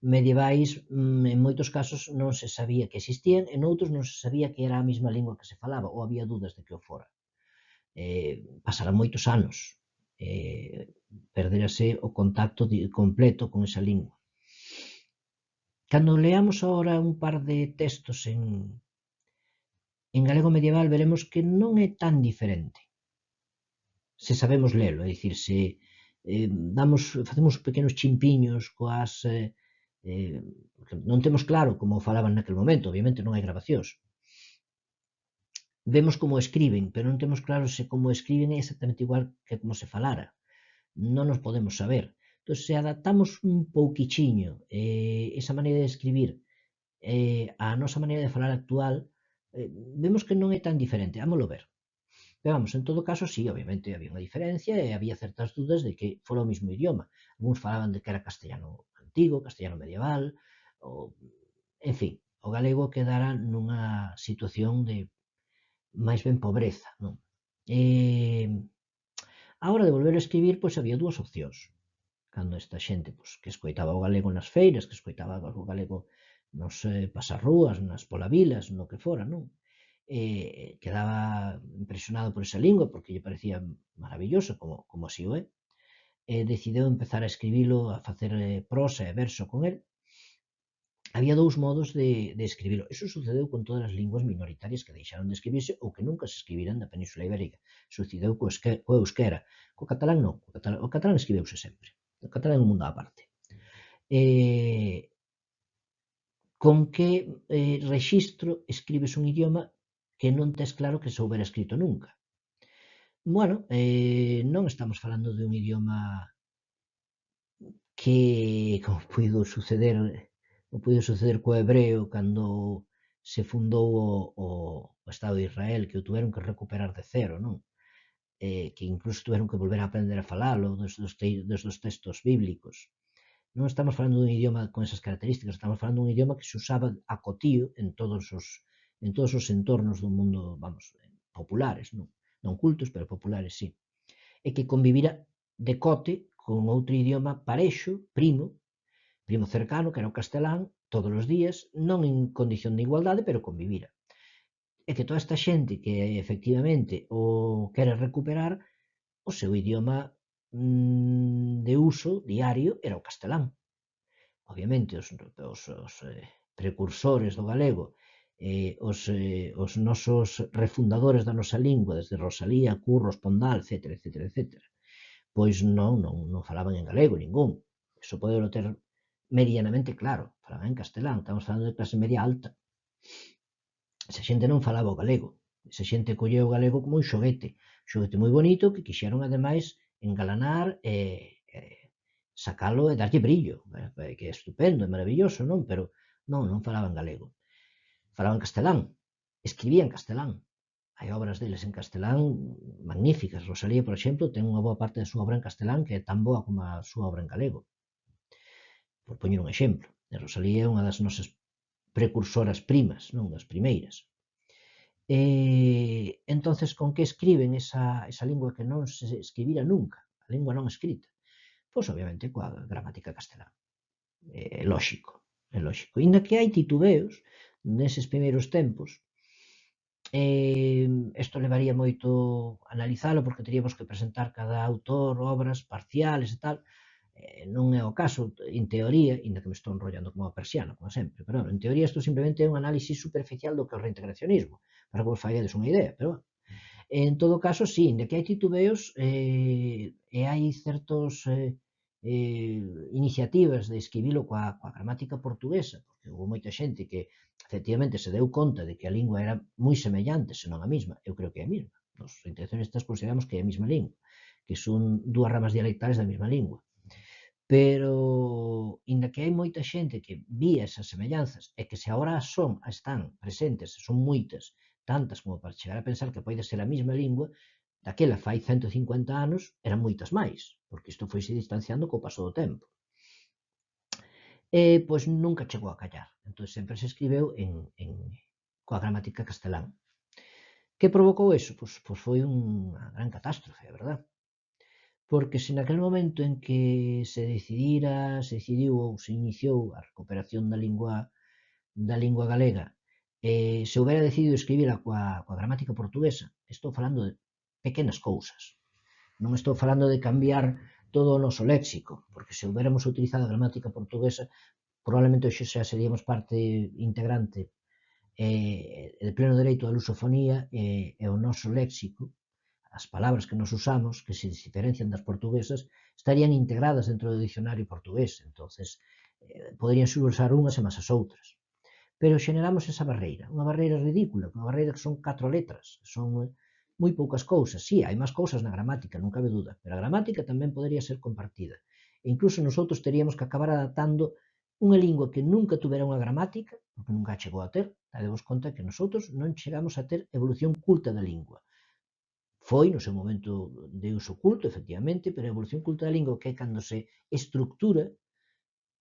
medievais en moitos casos non se sabía que existían, e noutros non se sabía que era a mesma lingua que se falaba, ou había dudas de que o fora. Pasaran moitos anos, perderase o contacto completo con esa lingua. Cando leamos agora un par de textos en galego medieval, veremos que non é tan diferente, se sabemos lelo, é dicir, se facemos pequenos chimpiños coas non temos claro como falaban naquel momento, obviamente non hai grabacións. Vemos como escriben, pero non temos claro se como escriben é exactamente igual que como se falara. Non nos podemos saber. Entón, se adaptamos un pouquichiño esa maneira de escribir a nosa maneira de falar actual, vemos que non é tan diferente, ámolo ver. Pero vamos, en todo caso, sí, obviamente había unha diferencia e había certas dudas de que fora o mismo idioma. Algúns falaban de que era castellano antigo, castellano medieval, ou, en fin, o galego quedara nunha situación de máis ben pobreza, non? E, a hora de volver a escribir, pois había dúas opcións. Cando esta xente pois, que escoitaba o galego nas feiras, que escoitaba o galego nos pasarrúas, nas polavilas, no que fora, non? Quedaba impresionado por esa lingua porque lle parecía maravillosa, como así o é, decidiu empezar a escribilo, a facer prosa e verso con el. Había dous modos de escribilo. Iso sucedeu con todas as linguas minoritarias que deixaron de escribirse ou que nunca se escribiran na Península Ibérica. Sucedeu co euskera. Co catalán non. O catalán escribeuse sempre. O catalán é un mundo á parte. Con que rexistro escribes un idioma que non tes claro que se houbera escrito nunca? Bueno, non estamos falando de un idioma que, como puido suceder co hebreo cando se fundou o Estado de Israel, que o tuveron que recuperar de cero, non? Que incluso tuveron que volver a aprender a falalo desde os textos bíblicos. Non estamos falando dun idioma con esas características, estamos falando dun idioma que se usaba a cotío en todos os entornos do mundo, vamos, populares, non cultos, pero populares, sí. E que convivira de cote con outro idioma parexo, primo cercano, que era o castelán, todos os días, non en condición de igualdade, pero convivira. E que toda esta xente que efectivamente o quere recuperar, o seu idioma de uso diario era o castelán. Obviamente, os precursores do galego, os nosos refundadores da nosa lingua, desde Rosalía, Curros, Pondal, etc., pois non falaban en galego ningún. Iso podelo ter medianamente claro, falaban en castelán, estamos falando de clase media alta. Esa xente non falaba o galego, esa xente colleu o galego como un xoguete moi bonito que quixeron ademais engalanar sacalo e darlle brillo, que é estupendo, é maravilloso, non? Pero non falaban galego. Falaban castelán, escribían castelán. Hai obras deles en castelán magníficas. Rosalía, por exemplo, ten unha boa parte da súa obra en castelán que é tan boa como a súa obra en galego. Por poñer un exemplo. A Rosalía é unha das nosas precursoras primas, non das primeiras. Entonces, con que escriben esa lingua que non se escribira nunca, a lingua non escrita? Pois, obviamente, coa gramática castelán. É lóxico, é lóxico. Inda que hai titubeos neses primeiros tempos, isto levaría moito analizalo porque teríamos que presentar cada autor obras parciales e tal, non é o caso, en teoría, inda que me estou enrollando como a persiana, como sempre, pero en teoría isto simplemente é un análisis superficial do que é o reintegracionismo, para que vos faguedes unha idea, pero en todo caso, sí, inda que hai titubeos e hai certos iniciativas de escribilo coa gramática portuguesa, porque houve moita xente que efectivamente se deu conta de que a lingua era moi semellante, senón a mesma, eu creo que é a mesma. Os intencionistas consideramos que é a mesma lingua, que son dúas ramas dialectales da mesma lingua. Pero, inda que hai moita xente que vía esas semellanzas e que se agora están presentes, son moitas, tantas como para chegar a pensar que pode ser a mesma lingua, daquela fai 150 anos eran moitas máis, porque isto foise distanciando co paso do tempo. Pois nunca chegou a callar, entón sempre se escribeu coa gramática castelán. Que provocou eso? Pois foi unha gran catástrofe, a verdad. Porque se naquel momento en que se decidiu ou se iniciou a recuperación da lingua galega, se houbera decidido escribila coa gramática portuguesa, estou falando de pequenas cousas. Non estou falando de cambiar todo o noso léxico, porque se houberamos utilizado a gramática portuguesa, probablemente hoxe xa seríamos parte integrante de pleno dereito da lusofonía e o noso léxico, as palabras que nos usamos, que se diferencian das portuguesas, estarían integradas dentro do dicionario portugués, entonces poderían usar unhas e máis as outras. Pero xeneramos esa barreira, unha barreira ridícula, unha barreira que son 4 letras, son moi poucas cousas. Sí, hai máis cousas na gramática, non cabe duda, pero a gramática tamén podería ser compartida. E incluso nosotros teríamos que acabar adaptando unha lingua que nunca tuvera unha gramática, porque nunca chegou a ter, dadevos conta que nosotros non chegamos a ter evolución culta da lingua. Foi no seu momento de uso culto, efectivamente, pero a evolución culta da lingua, que é cando se estructura,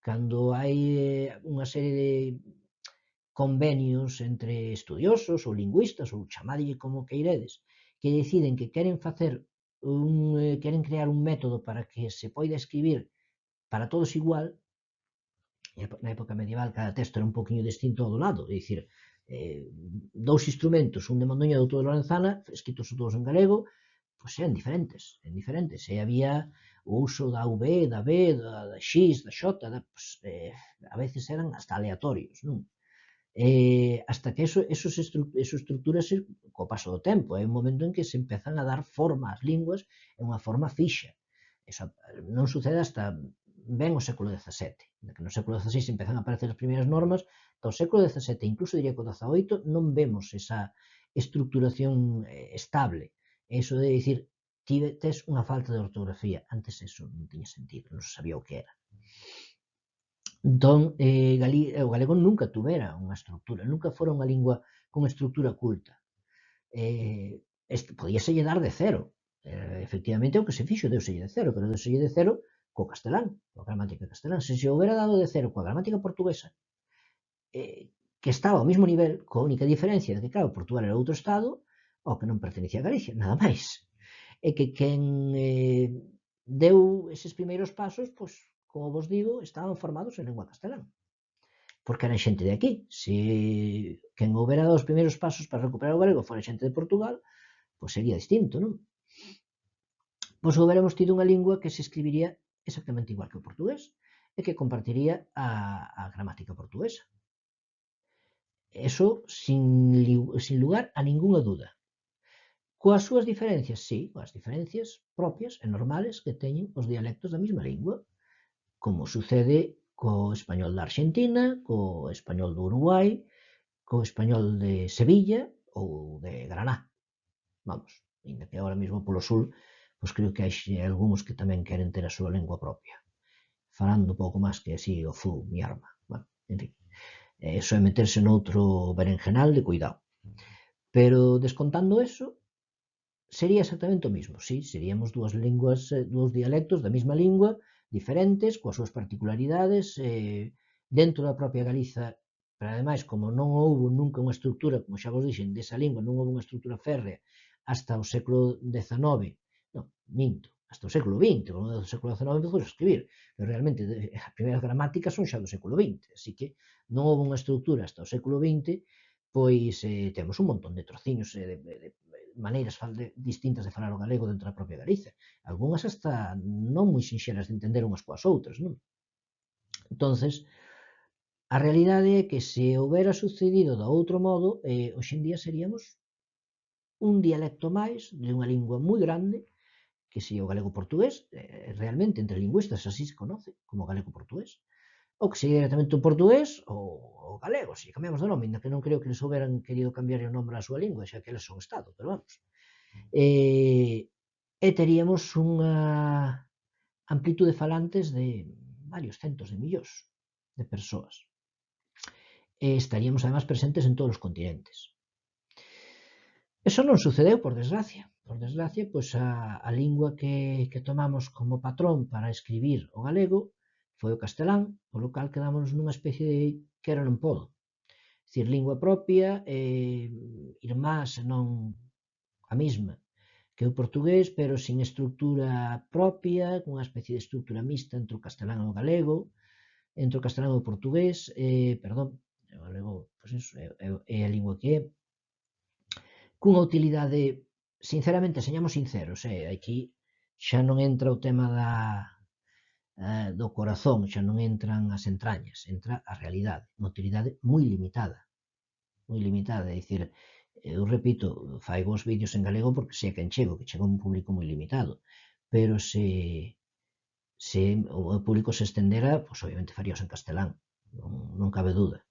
cando hai unha serie de convenios entre estudiosos ou lingüistas, ou chamadille como queiredes, que deciden que queren crear un método para que se poida escribir para todos igual. Na época medieval cada texto era un poquinho distinto ao do lado, é dicir, dous instrumentos, un de Mondoñedo e outro de Lorenzana, escritos todos en galego, pois eran diferentes, e había o uso da V, da B, da X, da X, pois, a veces eran hasta aleatorios, non? Hasta que eso estructúrase co paso do tempo, é un momento en que se empezan a dar forma ás linguas en unha forma fixa. Eso non sucede hasta ben o século XVII, que no século XVI empezan a aparecer as primeiras normas, do século XVII, incluso diría que o XVIII, non vemos esa estructuración estable. Eso de dicir, tes unha falta de ortografía, antes eso non tiña sentido, non se sabía o que era. Entón, o galego nunca tuvera unha estructura, nunca fora unha lingua con estructura culta. Podíaselle dar de cero, efectivamente o que se fixo, deuselle de cero, pero deuselle de cero co castelán, coa gramática castelán. Se houbera dado de cero coa gramática portuguesa, que estaba ao mesmo nivel, coa única diferencia de que, claro, Portugal era outro estado ao que non pertenecía a Galicia, nada máis. E que quen deu eses primeiros pasos, pois, como vos digo, estaban formados en lingua castelán, porque eran xente de aquí. Se quen houbera dado os primeiros pasos para recuperar o galego fora xente de Portugal, pois sería distinto, non? Pois houberamos tido unha lingua que se escribiría exactamente igual que o portugués e que compartiría a gramática portuguesa. Eso sin lugar a ningunha duda. Coas súas diferencias, sí, coas diferencias propias e normales que teñen os dialectos da mesma lingua, como sucede co español da Argentina, co español do Uruguai, co español de Sevilla ou de Granada. Vamos, ainda que agora mesmo polo sur, pois creo que hai algúns que tamén queren ter a súa lingua propia, falando un pouco máis que así o fu, mi arma. Bueno, en fin, eso é meterse noutro berenjenal de cuidado. Pero descontando eso, sería exactamente o mismo, sí, seríamos dúas linguas, dous dialectos da mesma lingua, diferentes, coas súas particularidades, dentro da propia Galiza, pero ademais, como non houbo nunca unha estructura, como xa vos dixen, desa lingua, non houbo unha estructura férrea hasta o século XIX, non, minto, hasta o século XX, porque no século XIX empezou a escribir, pero realmente as primeiras gramáticas son xa do século XX, así que non houbo unha estructura hasta o século XX, pois temos un montón de trociños de maneiras distintas de falar o galego dentro da propia Galiza. Algúnas hasta non moi sinxelas de entender unhas coas outras, non? Entonces, a realidade é que se houbera sucedido de outro modo, hoxe en día seríamos un dialecto máis de unha lingua moi grande, que sería o galego-portugués, realmente entre lingüistas así se conoce, como galego-portugués, ou que sería directamente o portugués ou o galego, se cambiamos de nome, ainda que non creo que les houberan querido cambiar o nome á súa lingua, xa que eles son Estado, pero vamos. E teríamos unha amplitude falantes de varios centos de millóns de persoas. Estaríamos además presentes en todos os continentes. Eso non sucedeu, por desgracia. Por desgracia, pois a lingua que tomamos como patrón para escribir o galego foi o castelán, polo cal quedamos nunha especie de quero non podo. É dicir, lingua propia, irmá, senón a mesma que o portugués, pero sin estructura propia, cunha especie de estructura mixta entre o castelán e o galego, entre o castelán e o portugués, perdón, o galego, pois iso, é a lingua que é, cunha utilidade, sinceramente, señamos sinceros, aquí xa non entra o tema do corazón, xa non entran as entrañas, entra a realidade, unha utilidade moi limitada, é dicir, eu repito, faigo os vídeos en galego porque sei a quen chego, que chego a un público moi limitado, pero se o público se estendera, pois obviamente faríos en castelán, non cabe dúda.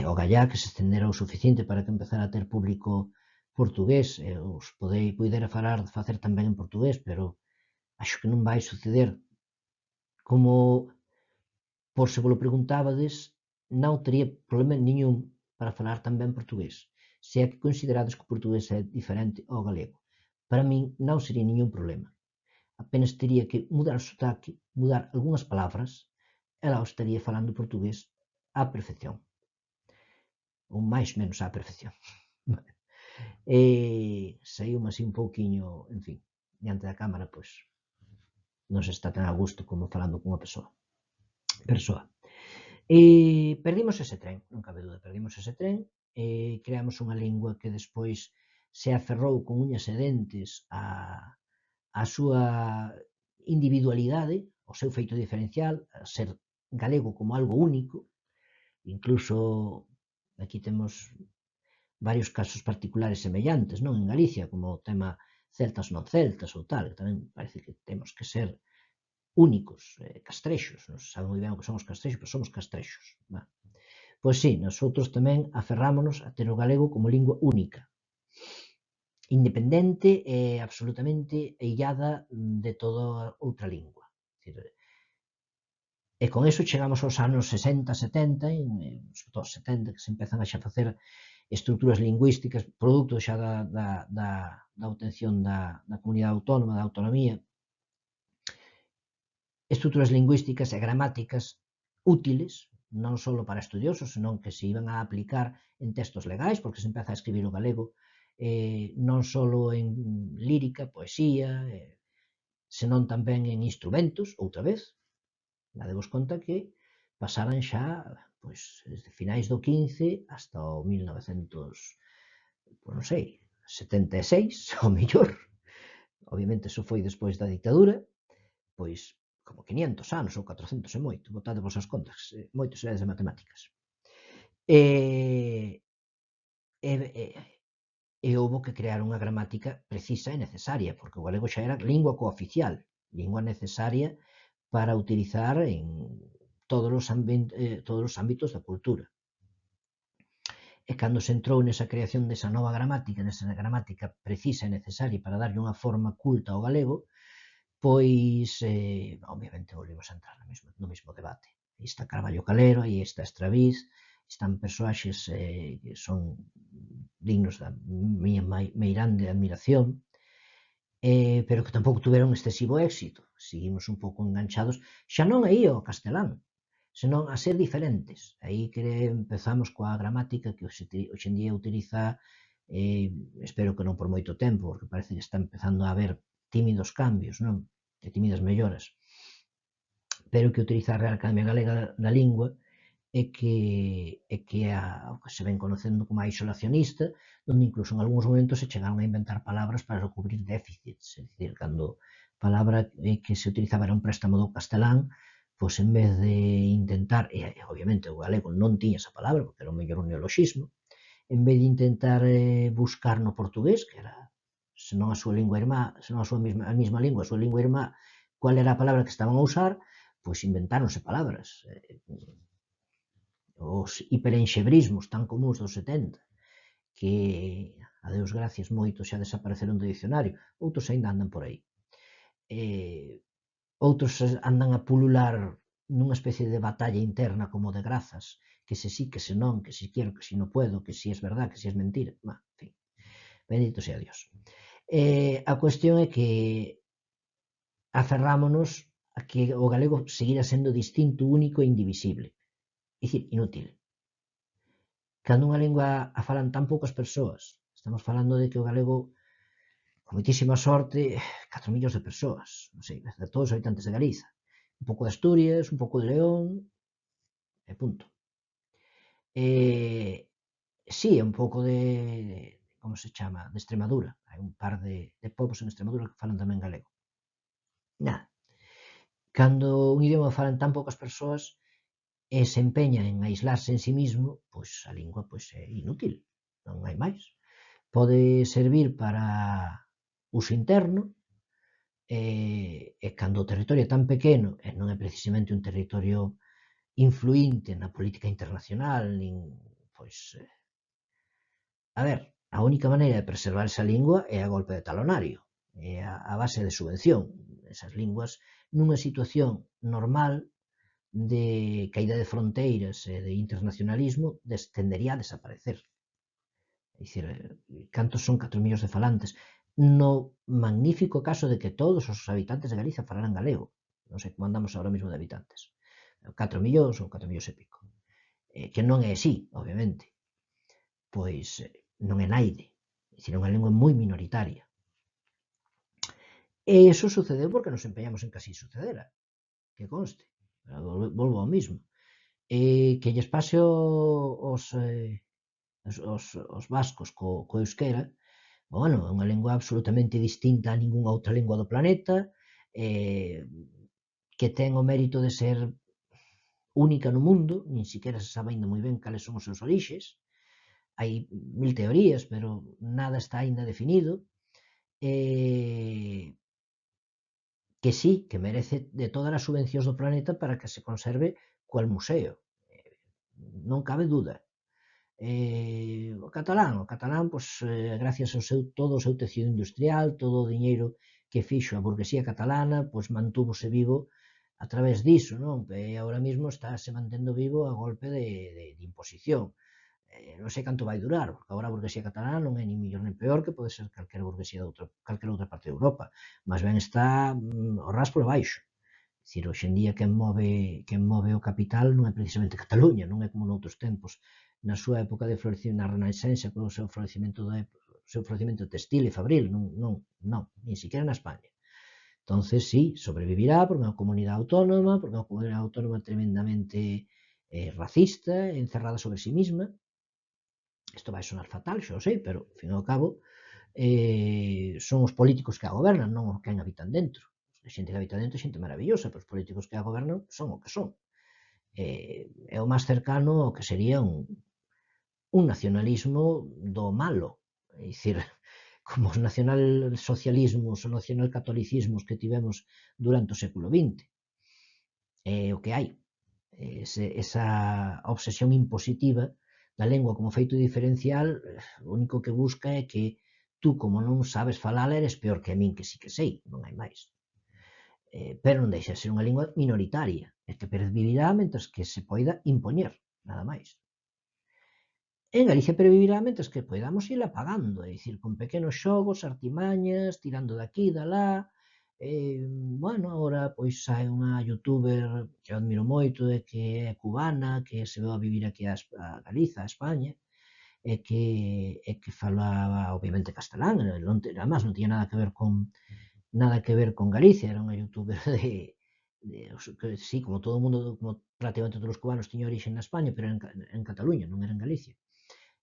O gallá que se estendera o suficiente para que empezara a ter público portugués, os poidera facer tamén en portugués, pero acho que non vai suceder. Como por se vos lo preguntábades, non tería problema niñún para falar tamén portugués, se é que considerades que o portugués é diferente ao galego. Para min non sería niñún problema. Apenas tería que mudar o sotaque, mudar algunhas palabras, e lá estaría falando portugués á perfección. Ou máis menos á perfección. Saíu-me así un pouquiño, en fin, diante da cámara, pois, non se está tan a gusto como falando cunha persoa. Perdimos ese tren, non cabe dúda, perdimos ese tren, creamos unha lingua que despois se aferrou con uñas e dentes a súa individualidade, o seu feito diferencial, a ser galego como algo único. Incluso aquí temos varios casos particulares semellantes, non, en Galicia, como o tema celtas non celtas ou tal, tamén parece que temos que ser únicos, castrexos, non se sabe moi ben o que son os castrexos, pero somos castrexos. Pois sí, nosotros tamén aferrámonos a ter o galego como lingua única, independente e absolutamente illada de toda outra lingua. E con eso chegamos aos anos 60, 70, sobre todo 70, que se empezan a xa facer estruturas lingüísticas, producto xa da obtención da comunidade autónoma, da autonomía, estruturas lingüísticas e gramáticas útiles, non só para estudiosos, senón que se iban a aplicar en textos legais, porque se empeza a escribir o galego, non só en lírica, poesía, senón tamén en instrumentos, outra vez. Dadevos conta que pasaran xa, pois, desde finais do 15 hasta o 1900, pois non sei, 76, ao mellor. Obviamente, iso foi despois da dictadura, pois, como 500 anos ou 400 e moito, botadevos as contas, moitos seredes de matemáticas. E houbo que crear unha gramática precisa e necesaria, porque o galego xa era lingua cooficial, lingua necesaria para utilizar en todos os ámbitos da cultura. E cando se entrou nesa creación desa nova gramática, nesa gramática precisa e necesaria para darlle unha forma culta ao galego, pois, obviamente, volvemos a entrar no mesmo debate. Aí está Carballo Calero, aí está Estraviz, están persoaxes que son dignos da miña meirande admiración, pero que tampouco tuveron excesivo éxito. Seguimos un pouco enganchados, xa non aí ao castelán, senón a ser diferentes. Aí que empezamos coa gramática que hoxe en día utiliza, espero que non por moito tempo, porque parece que está empezando a haber tímidos cambios, non? E tímidas melloras, pero que utiliza a Real Academia Galega da Lingua e que o que se ven conocendo como a isolacionista, onde incluso en algúns momentos se chegaron a inventar palabras para recubrir déficits, é dicir, cando a palabra que se utilizaba era un préstamo do castelán, pois en vez de intentar, e obviamente o galego non tiña esa palabra, porque era o mellor un neoloxismo, en vez de intentar buscar no portugués, que era, senón a súa lingua irmá, senón a mesma lingua, a súa lingua irmá, cual era a palabra que estaban a usar, pois inventáronse palabras. Os hiperenxebrismos tan comuns dos 70, que, a Deus gracias, moitos xa desapareceron do dicionario, outros aínda andan por aí. Outros andan a pulular nunha especie de batalla interna como de grazas, que se sí, que se non, que si quero, que si non puedo, que si es verdad, que si es mentira. En fin, bendito sea Dios. A cuestión é que aferrámonos a que o galego seguira sendo distinto, único e indivisible. É dicir, inútil. Cando unha lingua a falan tan poucas persoas, estamos falando de que o galego, con moitísima sorte, 4 millóns de persoas, non sei, de todos os habitantes de Galiza, un pouco de Asturias, un pouco de León, e punto. Sí, un pouco de, como se chama, de Extremadura, hai un par de povos en Extremadura que falan tamén galego. Nada. Cando un idioma falan tan poucas persoas, e se empeña en aislarse en sí mismo, pois a lingua pois é inútil, non hai máis. Pode servir para uso interno, e cando o territorio é tan pequeno e non é precisamente un territorio influinte na política internacional, nin, pois, a ver, a única maneira de preservar esa lingua é a golpe de talonario, é a base de subvención. Esas linguas, nunha situación normal, de caída de fronteiras e de internacionalismo tendería a desaparecer. É dicir, cantos son 4 millóns de falantes? No magnífico caso de que todos os habitantes de Galicia falaran galego. Non sei como andamos ahora mesmo de habitantes. 4 millóns ou 4 millóns e pico. Que non é así, obviamente. Pois non é naide. É dicir, é unha lingua moi minoritaria. E iso sucedeu porque nos empeñamos en que así sucedera. Que conste. Volvo ao mismo. Que lles pase os vascos co euskera, bueno, é unha lingua absolutamente distinta a ningunha outra lingua do planeta, que ten o mérito de ser única no mundo, nin siquiera se sabe ainda moi ben cales son os seus orixes, hai mil teorías, pero nada está ainda definido, que sí, que merece de todas as subvencións do planeta para que se conserve cual museo, non cabe dúda. O catalán, pois, gracias ao todo o seu tecido industrial, todo o diñeiro que fixo a burguesía catalana, pois mantúvose vivo a través diso, non? E agora mesmo se mantendo vivo a golpe de imposición. Non sei canto vai durar, porque agora a burguesía catalana non é nin mellor nin peor que pode ser calquera burguesía de calquera outra parte de Europa, mas ben está o ras por baixo. Dicir, hoxe en día quen move o capital non é precisamente Cataluña, non é como noutros tempos, na súa época de florecimento, na Renascença, co seu florecimento textil e fabril, non, nin siquiera na España. Entonces, sí, sobrevivirá porque é unha comunidade autónoma, porque é unha comunidade autónoma tremendamente racista, encerrada sobre sí mesma. Isto vai sonar fatal, xa o sei, pero, ao fin e ao cabo, son os políticos que a gobernan, non os que habitan dentro. A xente que habita dentro é xente maravillosa, pero os políticos que a gobernan son o que son. É o máis cercano ao que sería un nacionalismo do malo. É dicir, como os nacionalsocialismos ou nacionalcatolicismos que tivemos durante o século XX. É o que hai. Esa obsesión impositiva da lengua como feito diferencial, o único que busca é que tú, como non sabes falala, eres peor que a min, que sí que sei, non hai máis. Pero non deixa de ser unha lingua minoritaria, e que pervivirá mentres que se poida impoñer, nada máis. En Galicia pervivirá mentres que poidamos ir apagando, é dicir, con pequenos xogos, artimañas, tirando de aquí, de alá. Bueno, agora pois hai unha youtuber que eu admiro moito e que é cubana, que se veu a vivir aquí a Galiza, a España, e que falaba obviamente castelán, además non tiña nada que ver con Galicia, era unha youtuber que sí, como todo o mundo, como prácticamente todos os cubanos tiña orixe na España, pero en Cataluña, non era en Galicia.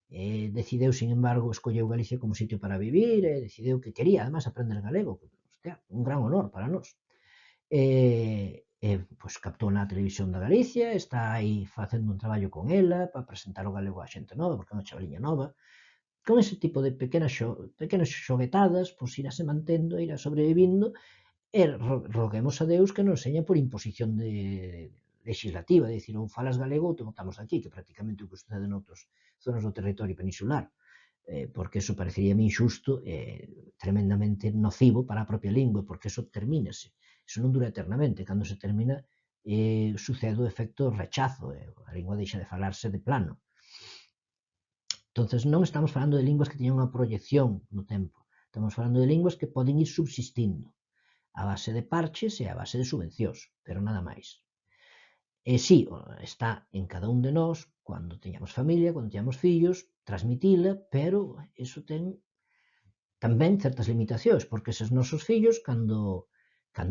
Decideu, sin embargo, escolleu Galicia como sitio para vivir, e decideu que quería, además, aprender galego, hostia, un gran honor para nós. Pois captou na televisión da Galicia, está aí facendo un traballo con ela para presentar o galego á xente nova, porque é unha chavaliña nova. Con ese tipo de pequenas xoguetadas, pois irase mantendo, irá sobrevivindo, e roguemos a Deus que non seña por imposición legislativa, de dicir, ou falas galego ou te botamos aquí, que prácticamente o que sucede noutras zonas do territorio peninsular, porque eso pareceríame injusto e tremendamente nocivo para a propia lingua, porque eso termínase, eso non dura eternamente, cando se termina sucede o efecto rechazo, a lingua deixa de falarse de plano. Entonces non estamos falando de linguas que teñen unha proyección no tempo, estamos falando de linguas que poden ir subsistindo a base de parches e a base de subvencións, pero nada máis. E sí, está en cada un de nós, cando teñamos familia, cando teñamos fillos, transmitila, pero iso ten tamén certas limitacións, porque eses nosos fillos, cando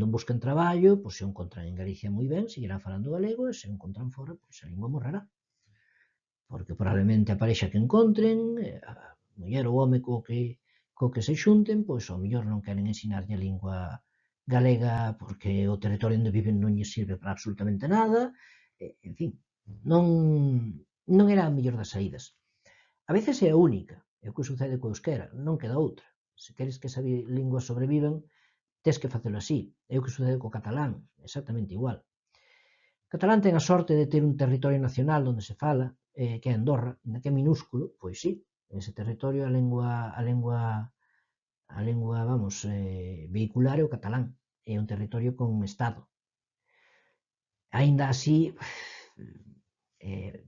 busquen traballo, pois se o encontran en Galicia moi ben, seguirán falando galego, e se o encontran fora, pois a lingua morrerá. Porque probablemente a parexa que encontren, a muller ou home co que se xunten, pois ao mellor non queren ensinarlle a lingua galega porque o territorio onde viven non lle sirve para absolutamente nada, en fin, non era a mellor das saídas. A veces é a única, é o que sucede co euskera, non queda outra. Se queres que esa lingua sobrevivan, tes que facelo así. É o que sucede co catalán, exactamente igual. O catalán ten a sorte de ter un territorio nacional onde se fala, que é Andorra, ainda que é minúsculo, pois sí, ese territorio vamos, vehicular é o catalán, é un territorio con Estado. Aínda así, é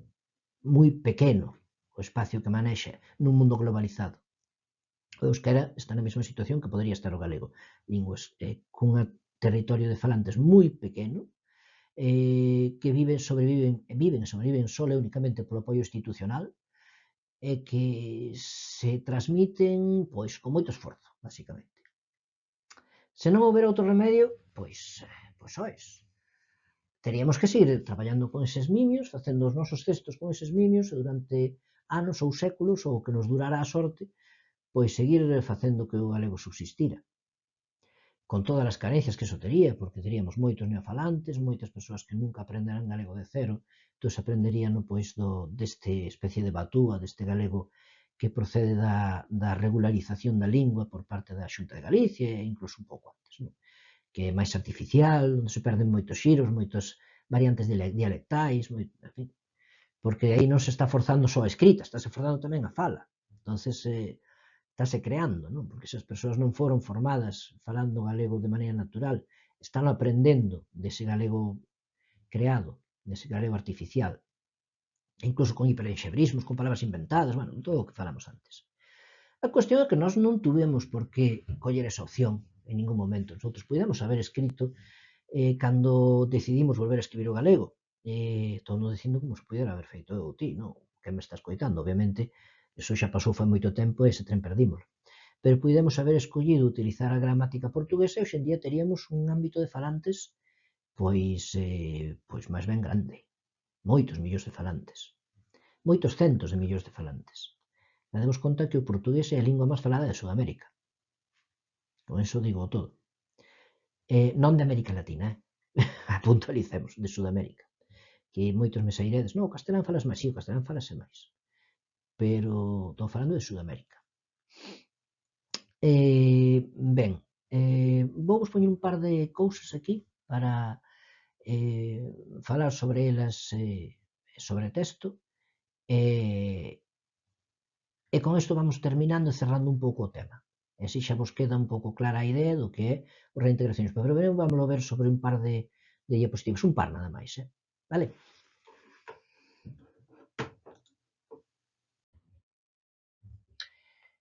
moi pequeno o espacio que manexa nun mundo globalizado. O euskera está na mesma situación que podría estar o galego. Linguas cun territorio de falantes moi pequeno, que sobreviven só e únicamente polo apoio institucional e que se transmiten pois con moito esforzo, basicamente. Se non houber outro remedio, pois sois. Teríamos que seguir traballando con eses mimios, facendo os nosos cestos con eses mimios e durante anos ou séculos, ou que nos durara a sorte, pois seguir facendo que o galego subsistira. Con todas as carencias que eso tería, porque teríamos moitos neofalantes, moitas persoas que nunca aprenderán galego de cero, entón aprenderían pois deste especie de batúa, deste galego que procede da regularización da lingua por parte da Xunta de Galicia e incluso un pouco antes, non? Que é máis artificial, onde se perden moitos xiros, moitas variantes dialectais, en fin, porque aí non se está forzando só a escrita, está se forzando tamén a fala. Entonces, estáse creando, non? Porque se as persoas non foron formadas falando galego de maneira natural, están aprendendo dese galego creado, dese galego artificial, incluso con hiperenxebrismos, con palabras inventadas, bueno, todo o que falamos antes. A cuestión é que nós non tuvemos por que coller esa opción en ningún momento. Nosotros podíamos haber escrito cando decidimos volver a escribir o galego. Estou non dicindo como se pudera haber feito eu ou ti, non? Que me está escoitando, obviamente, eso xa pasou fai moito tempo e ese tren perdímolo. Pero pudemos haber escollido utilizar a gramática portuguesa e hoxe en día teríamos un ámbito de falantes pois máis ben grande. Moitos millóns de falantes. Moitos centos de millóns de falantes. Demos conta que o portugués é a lingua máis falada de Sudamérica. Con eso digo todo. Non de América Latina, puntualicemos, de Sudamérica. Que moitos me sairedes, non, o castelán falas máis, o castelán falase máis. Pero estou falando de Sudamérica. Ben, vou vos poñer un par de cousas aquí para falar sobre elas, sobre texto, e con isto vamos terminando e cerrando un pouco o tema. E así xa vos queda un pouco clara a idea do que é o reintegracionismo. Pero primeiro vamos ver sobre un par de diapositivas, un par nada máis, vale?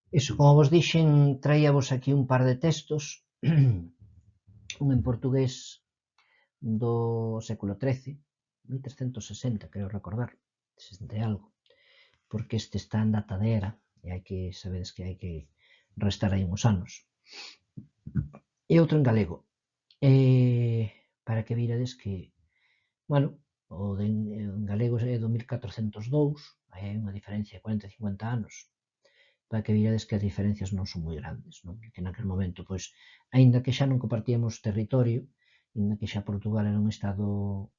Iso, como vos dixen, traíavos aquí un par de textos, un en portugués do século XIII, 1360, creo recordar, 60 e algo, porque este está en data de era, e hai que, sabedes que hai que restar aí uns anos. E outro en galego, para que virades que, bueno, o en galego é do 1402, hai unha diferencia de 40 e 50 anos, para que virades que as diferencias non son moi grandes, non? Que naquel momento, pois, aínda que xa non compartíamos territorio, aínda que xa Portugal era un estado,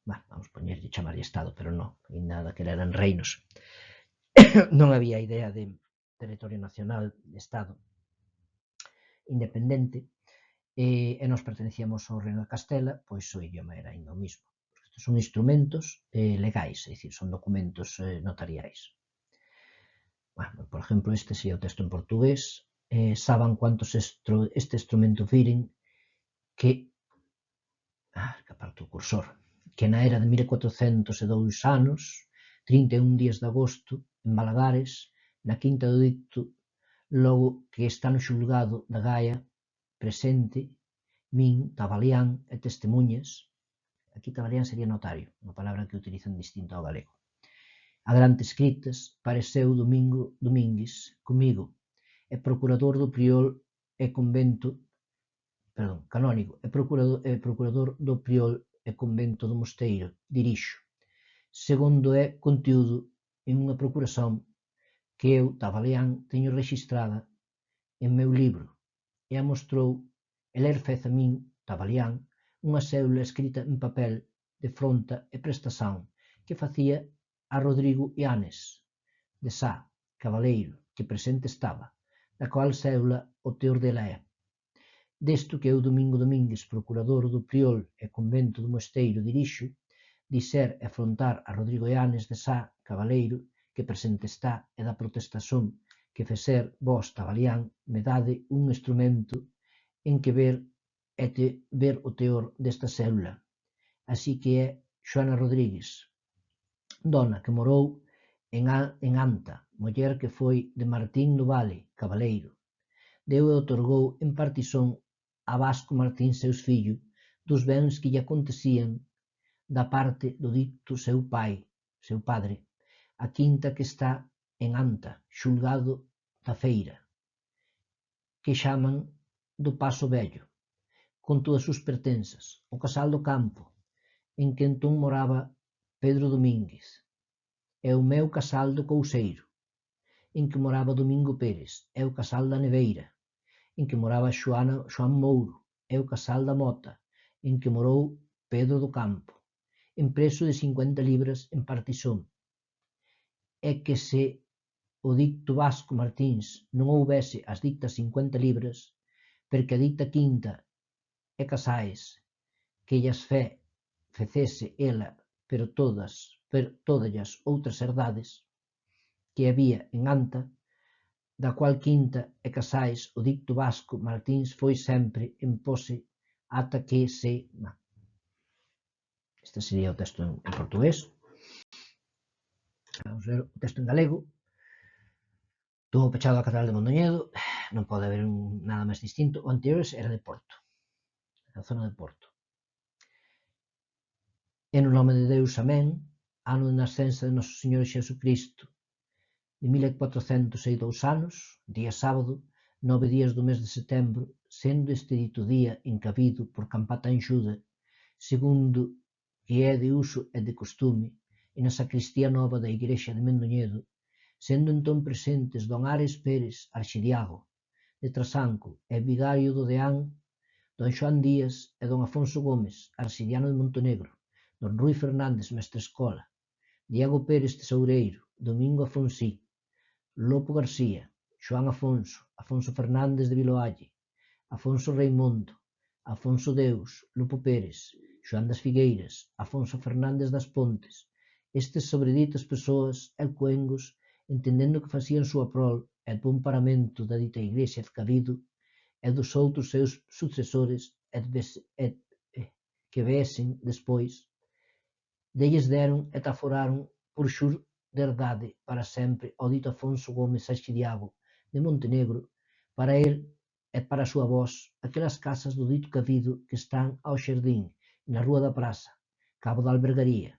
vamos poñerlle, chamarlle estado, pero non, aínda daquela eran reinos, non había idea de territorio nacional, de estado independente, e nos pertenecíamos ao Reino de Castela, pois o idioma era aínda o mismo. Estes son instrumentos legais, é dicir, son documentos notariais. Bueno, por exemplo, este sería o texto en portugués. Saban cuantos este instrumento viren que aparto o cursor, que na era de 1402 anos, 31 días de agosto, en Valadares, na quinta do dito, logo que está no xulgado da Gaia, presente, min, Tabalián e testemunhas. Aquí Tabalián sería notario, unha palabra que utilizan distinto ao galego. A grandes escritas, pareceu Domingo Domínguez comigo, e procurador do priol e convento, canónigo, e procurador do priol e convento do mosteiro, dirixo, segundo é contiúdo en unha procuración que eu, Tabalián, teño rexistrada en meu libro, e a mostrou e ler fez a min, Tabalián, unha cédula escrita en papel de fronta e prestación que facía a Rodrigo Ianes, de Sá, cabaleiro, que presente estaba, da qual cédula o teor dela é: desto que eu, Domingo Domínguez, procurador do priol e convento do mosteiro, dirixo, diser e afrontar a Rodrigo Ianes de Sá, cabaleiro, que presente está, e da protestación que fecer vós, Tabalián, me dade un instrumento en que ver o teor desta célula, así que é Xoana Rodríguez, dona que morou en Anta, muller que foi de Martín no Vale, cabaleiro. Deu e outorgou en partisón a Vasco Martín seus fillo dos bens que lle acontecían da parte do dito seu padre, a quinta que está en Anta, xulgado da Feira, que xaman do Paso Vello, con todas sus pertensas, o Casal do Campo, en que entón moraba Pedro Domínguez, e o meu Casal do Couseiro, en que moraba Domingo Pérez, e o Casal da Neveira, en que moraba Xoán Mouro, e o Casal da Mota, en que morou Pedro do Campo, en preso de 50 libras en partisón, e que se o dicto Vasco Martins non houbese as dictas 50 libras, porque a dicta quinta e Casaes, que llas fecese ela, pero todallas outras herdades que había en Anta, da cual quinta e Casaes o dicto Vasco Martins foi sempre en pose ata que se... Este sería o texto en portugués. Vamos ver o texto en galego. Estuvo pechado a Catedral de Mondoñedo, non pode haber nada máis distinto. O anterior era de Porto, a zona de Porto. E no nome de Deus, amén, ano de nascença de Noso Señor Xesucristo, de 1402 anos, día sábado, 9 días do mes de setembro, sendo este dito día encabido por Campata Enxuda, segundo que é de uso e de costume, e na sacristía nova da igrexa de Mondoñedo, sendo entón presentes don Ares Pérez Arxidiago, de Trasanco, e vigario do deán, don Xoán Díaz e don Afonso Gómez, arxidiano de Montenegro, don Rui Fernández Mestrescola, Diego Pérez Tesoureiro, Domingo Afonsí, Lopo García, Xoán Afonso, Afonso Fernández de Viloalle, Afonso Reimondo, Afonso Deus, Lupo Pérez, Xoán das Figueiras, Afonso Fernández das Pontes. Estes sobreditas persoas e cuengos, entendendo que facían súa prol e bon paramento da dita igrexa cabido e dos outros seus sucesores que vesen despois, delles deron e taforaron por xur de herdade para sempre ao dito Afonso Gómez Arxidiago de Montenegro, para el e para a súa voz, aquelas casas do dito cabido que están ao xardín, na Rúa da Praza, cabo da Albergaría,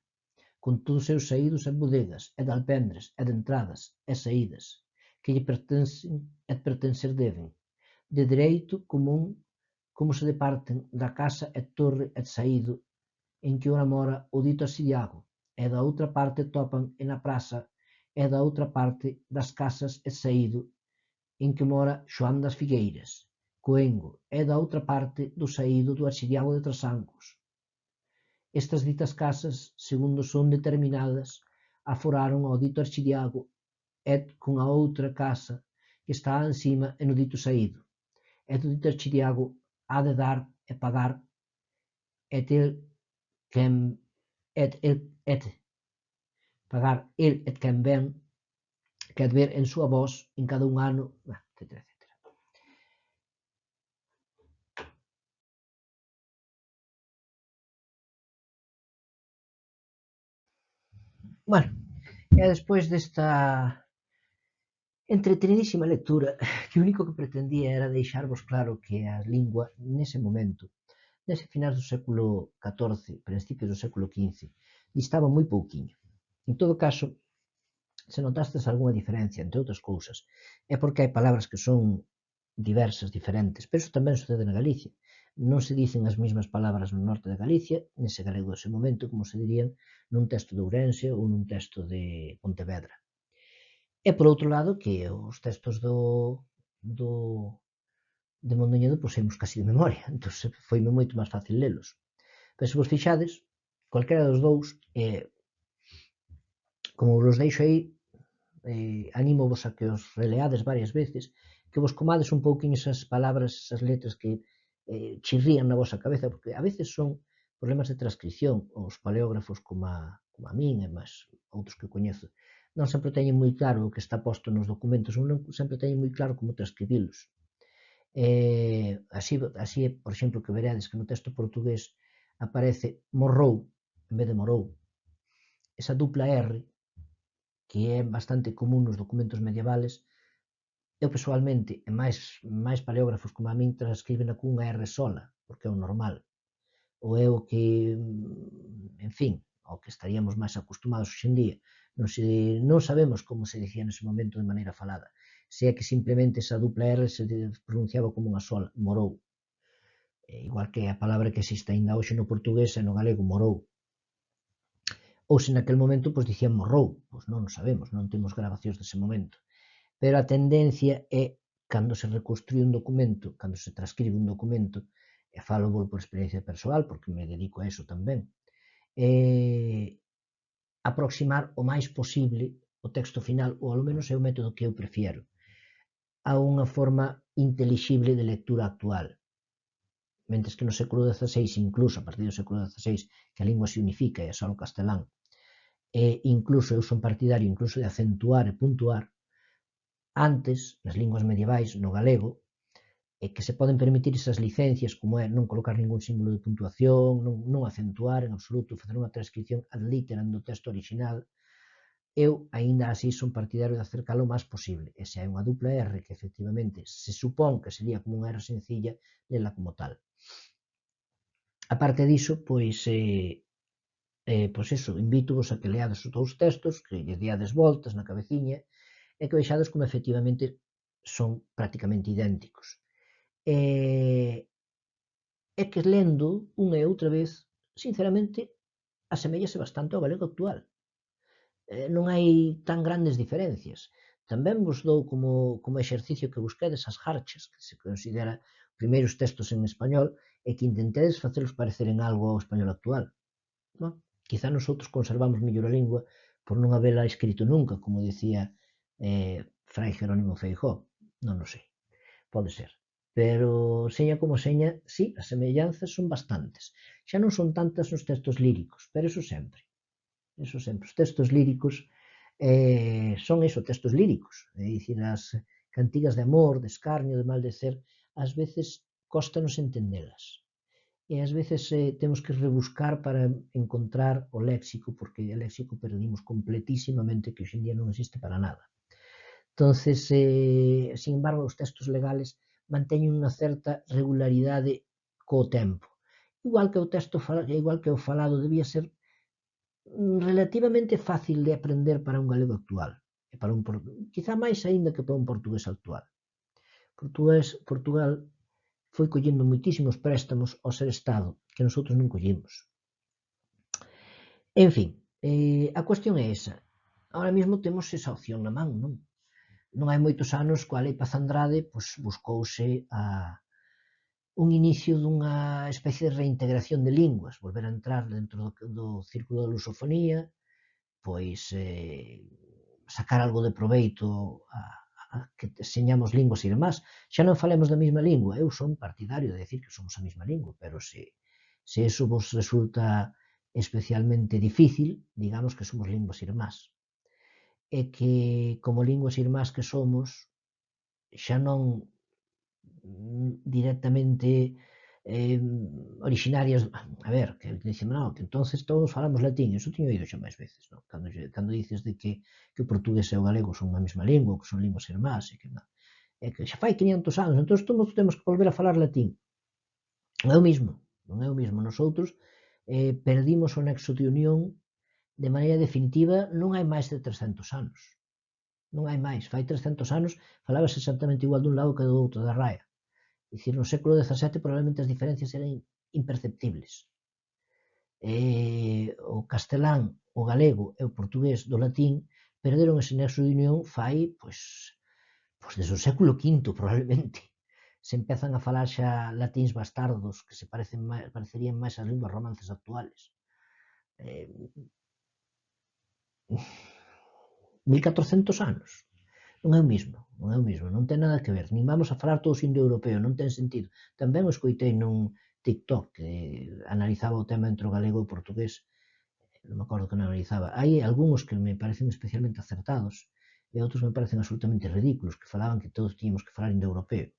con todos os seus saídos e bodegas, e de alpendres, e de entradas, e saídas, que lle pertencen e pertencer deben, de dereito común, como se departen da casa e torre e saído, en que ora mora o dito Arxidiago, e da outra parte topan en a praza, e da outra parte das casas e saído, en que mora Xoán das Figueiras, Coengo, e da outra parte do saído do Arxidiago de Trasancos. Estas ditas casas, segundo son determinadas, aforaron ao dito Arxidiago e con a outra casa que está encima e no dito saído. E do dito Arxidiago ha de dar e pagar et pagar el et quen ven, que adver en súa voz en cada un ano, etc. Bueno, e despois desta entretenidísima lectura, que o único que pretendía era deixarvos claro que a lingua, nese momento, nese finais do século XIV, principios do século XV, distaba moi pouquiño. En todo caso, se notastes algunha diferencia, entre outras cousas, é porque hai palabras que son diversas, diferentes, pero iso tamén sucede na Galicia. Non se dicen as mesmas palabras no norte de Galicia, nese galego dese momento, como se dirían nun texto de Ourense ou nun texto de Pontevedra. E, por outro lado, que os textos de Mondoñedo pois casi de memoria, entón foime moito máis fácil lelos. Pero se vos fixades, cualquera dos dous, como vos deixo aí, animo vos a que os releades varias veces, que vos comades un pouquinho esas palabras, esas letras que chirrían na vosa cabeza, porque a veces son problemas de transcripción, os paleógrafos como a min e máis outros que coñezo, non sempre teñen moi claro o que está posto nos documentos, ou non sempre teñen moi claro como transcribilos. Así, por exemplo, que veredes que no texto portugués aparece morrou en vez de morou. Esa dupla R, que é bastante común nos documentos medievales, eu persoalmente, e máis paleógrafos como a min, transcriben cunha R sola, porque é o normal. Ou é o que, en fin, ao que estaríamos máis acostumados hoxe en día. Non sabemos como se dicía nese momento de maneira falada. Se é que simplemente esa dupla R se pronunciaba como unha sola, morou. Igual que a palabra que existe ainda hoxe no portugués e no galego, morou. Ou se naquel momento pois dicían morrou, pois non o sabemos, non temos grabacións dese momento. Pero a tendencia é, cando se reconstrúe un documento, cando se transcribe un documento, e falo por experiencia persoal, porque me dedico a eso tamén, aproximar o máis posible o texto final, ou ao menos é o método que eu prefiero, a unha forma intelixible de lectura actual. Mentres que no século XVI, incluso a partir do século XVI, que a lingua se unifica e é só o castelán, incluso eu son partidario incluso de acentuar e puntuar, antes, nas linguas medievais, no galego, que se poden permitir esas licencias, como é non colocar ningún símbolo de puntuación, non acentuar en absoluto, facer unha transcripción ad literam do texto original, eu, aínda así, son partidario de acercalo o máis posible. E se hai unha dupla R que, efectivamente, se supón que sería como unha R sencilla, lela como tal. A parte diso, pois iso, invito-vos a que leades os dous textos, que lle diades voltas na cabeciña, e que vexades como efectivamente son prácticamente idénticos. É que lendo unha e outra vez, sinceramente, asemellase bastante ao galego actual. Non hai tan grandes diferencias. Tamén vos dou como exercicio que busquedes as jarchas, que se considera primeiros textos en español, e que intentedes facelos parecer en algo ao español actual. Quizá nosotros conservamos mellor a lingua por non habela escrito nunca, como dicía Fray Jerónimo Feijóo. Non o sei, pode ser. Pero, seña como seña, sí, as semellanzas son bastantes. Xa non son tantas nos textos líricos, pero eso sempre. Os textos líricos son textos líricos, é dicir, as cantigas de amor, de escarnio, de maldecer, ás veces cóstanos entendelas. E ás veces temos que rebuscar para encontrar o léxico, porque o léxico perdimos completísimamente, que hoxe en día non existe para nada. Entonces, sin embargo, os textos legales manteñen unha certa regularidade co tempo. Igual que o falado debía ser relativamente fácil de aprender para un galego actual, e para quizá máis aínda que para un portugués actual. Portugal foi collendo moitísimos préstamos ao ser Estado que nosotros non collimos. En fin, a cuestión é esa. Ahora mesmo temos esa opción na man, non? Non hai moitos anos, coa Lei Paz Andrade, pois buscouse un inicio dunha especie de reintegración de linguas, volver a entrar dentro do círculo da lusofonía, pois sacar algo de proveito a que señamos linguas irmás. Xa non falemos da mesma lingua, eu son partidario de decir que somos a mesma lingua, pero se eso vos resulta especialmente difícil, digamos que somos linguas irmás. E que, como linguas irmás que somos, xa non directamente originarias, a ver, que dicen, non, que entonces todos falamos latín, iso teño oído xa máis veces, non? Cando dices de que o portugués e o galego son a mesma lingua, que son linguas irmás, e que non. É que xa fai 500 anos, entón todos temos que volver a falar latín. Non é o mismo, non é o mesmo. Nosotros perdimos o nexo de unión de maneira definitiva non hai máis de 300 anos. Non hai máis. Fai 300 anos falabas exactamente igual dun lado que do outro da raia. Dicir, no século XVII probablemente as diferencias eran imperceptibles. O castelán, o galego e o portugués do latín perderon ese nexo de unión fai, pois desde o século V, probablemente. Se empezan a falar xa latíns bastardos que se parecerían máis ás linguas romances actuales. 1400 anos. Non é o mismo, non é o mismo, non ten nada que ver, nin vamos a falar todos indoeuropeo, non ten sentido. Tamén o escoitei nun TikTok que analizaba o tema entre o galego e o portugués, non me acordo que non analizaba. Hai algúns que me parecen especialmente acertados e outros me parecen absolutamente ridículos, que falaban que todos tíamos que falar indoeuropeo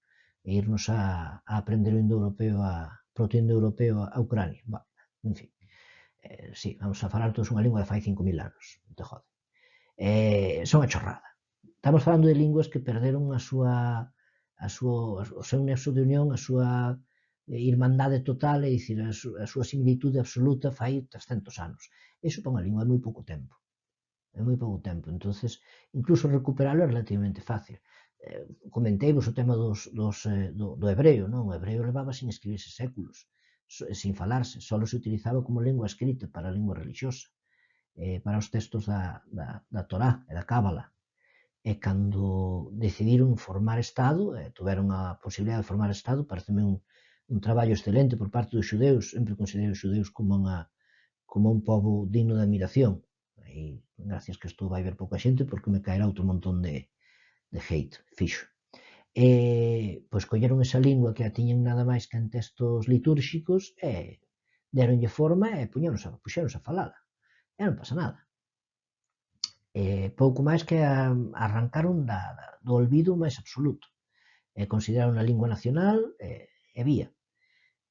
e irnos a aprender o indoeuropeo, proto-indoeuropeo a Ucrania. En fin, sí, vamos a falar todos unha lingua de fai 5.000 anos, non te jode. Son a chorrada. Estamos falando de linguas que perderon o seu nexo de unión, a súa irmandade total, é dicir, a súa similitude absoluta fai 300 anos. Iso para unha lingua é moi pouco tempo. É moi pouco tempo. Entonces, incluso recuperalo é relativamente fácil. Comenteivos o tema do hebreo, non? O hebreo levaba sin escribirse séculos, sin falarse, só se utilizaba como lingua escrita para a lingua religiosa, para os textos da Torá e da Cábala. E cando decidiron formar Estado, tuveron a posibilidade de formar Estado, pareceme un traballo excelente por parte dos xudeus, sempre considero os xudeus como un pobo digno de admiración. E gracias que isto vai ver pouca xente porque me caerá outro montón de hate fixo. Pois colleron esa lingua que a tiñen nada máis que en textos litúrxicos e deronlle forma e puxéronse a falala. E non pasa nada. Pouco máis que arrancaron do olvido máis absoluto. Consideraron a lingua nacional e vía.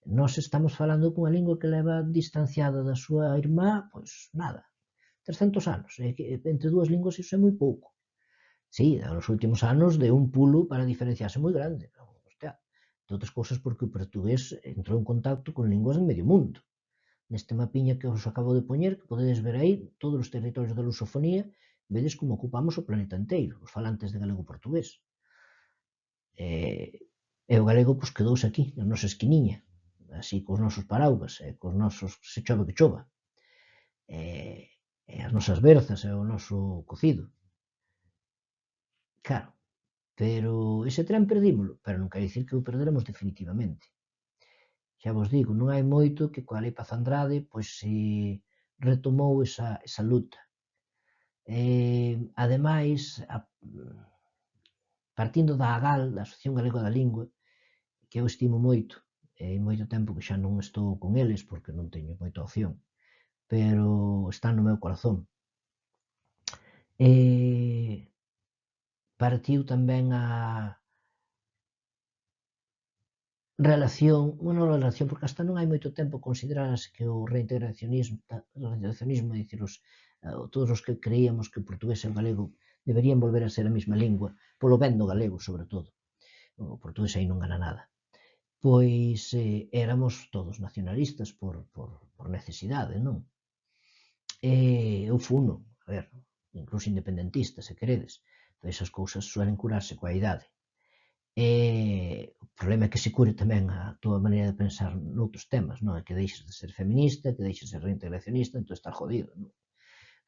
Nós estamos falando cunha lingua que leva distanciada da súa irmá, pois nada, 300 anos. Entre dúas linguas iso é moi pouco. Sí, nos últimos anos de un pulo para diferenciarse moi grande. Hostia, de outras cousas porque o portugués entrou en contacto con linguas de medio mundo. Neste mapiña que os acabo de poñer, que podedes ver aí, todos os territorios da lusofonía, vedes como ocupamos o planeta inteiro, os falantes de galego-portugués. E o galego pois quedouse aquí, na nosa esquiniña, así cos nosos paraugas, cos nosos se chove que chova, e as nosas berzas, e o noso cocido. Claro, pero ese tren perdímolo, pero non quere dicir que o perderemos definitivamente. Xa vos digo, non hai moito que coa Lei Paz Andrade pois se retomou esa luta. Ademais, partindo da AGAL, da Asociación Galega da Lingua, que eu estimo moito, moito tempo que xa non estou con eles porque non teño moita opción, pero está no meu corazón. Partiu tamén a relación, porque hasta non hai moito tempo considerase que o reintegracionismo, é dicir, todos os que creíamos que o portugués e o galego deberían volver a ser a mesma lingua, polo ben do galego, sobre todo. O portugués aí non gana nada. Pois éramos todos nacionalistas por necesidade, non? Eu funo, a ver, incluso independentista, se queredes. Esas cousas suelen curarse coa idade. O problema é que se cure tamén a túa maneira de pensar noutros temas, non? É que deixes de ser feminista, que deixes de ser reintegracionista, entón estás jodido, non?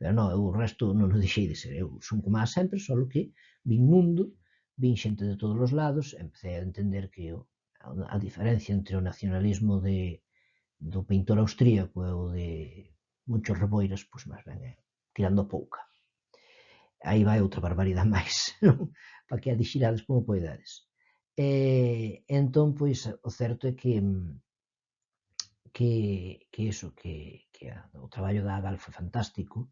Pero non, eu o resto non o deixei de ser, eu son como a sempre, só que vin mundo, vin xente de todos os lados, empecé a entender que a diferencia entre o nacionalismo do pintor austríaco e o de muchos reboiras, pois máis ben é tirando a pouca. Aí vai outra barbaridade máis, non? Para que a dixirades como poidades. Entón, pois, o certo é que o traballo da AGAL foi fantástico,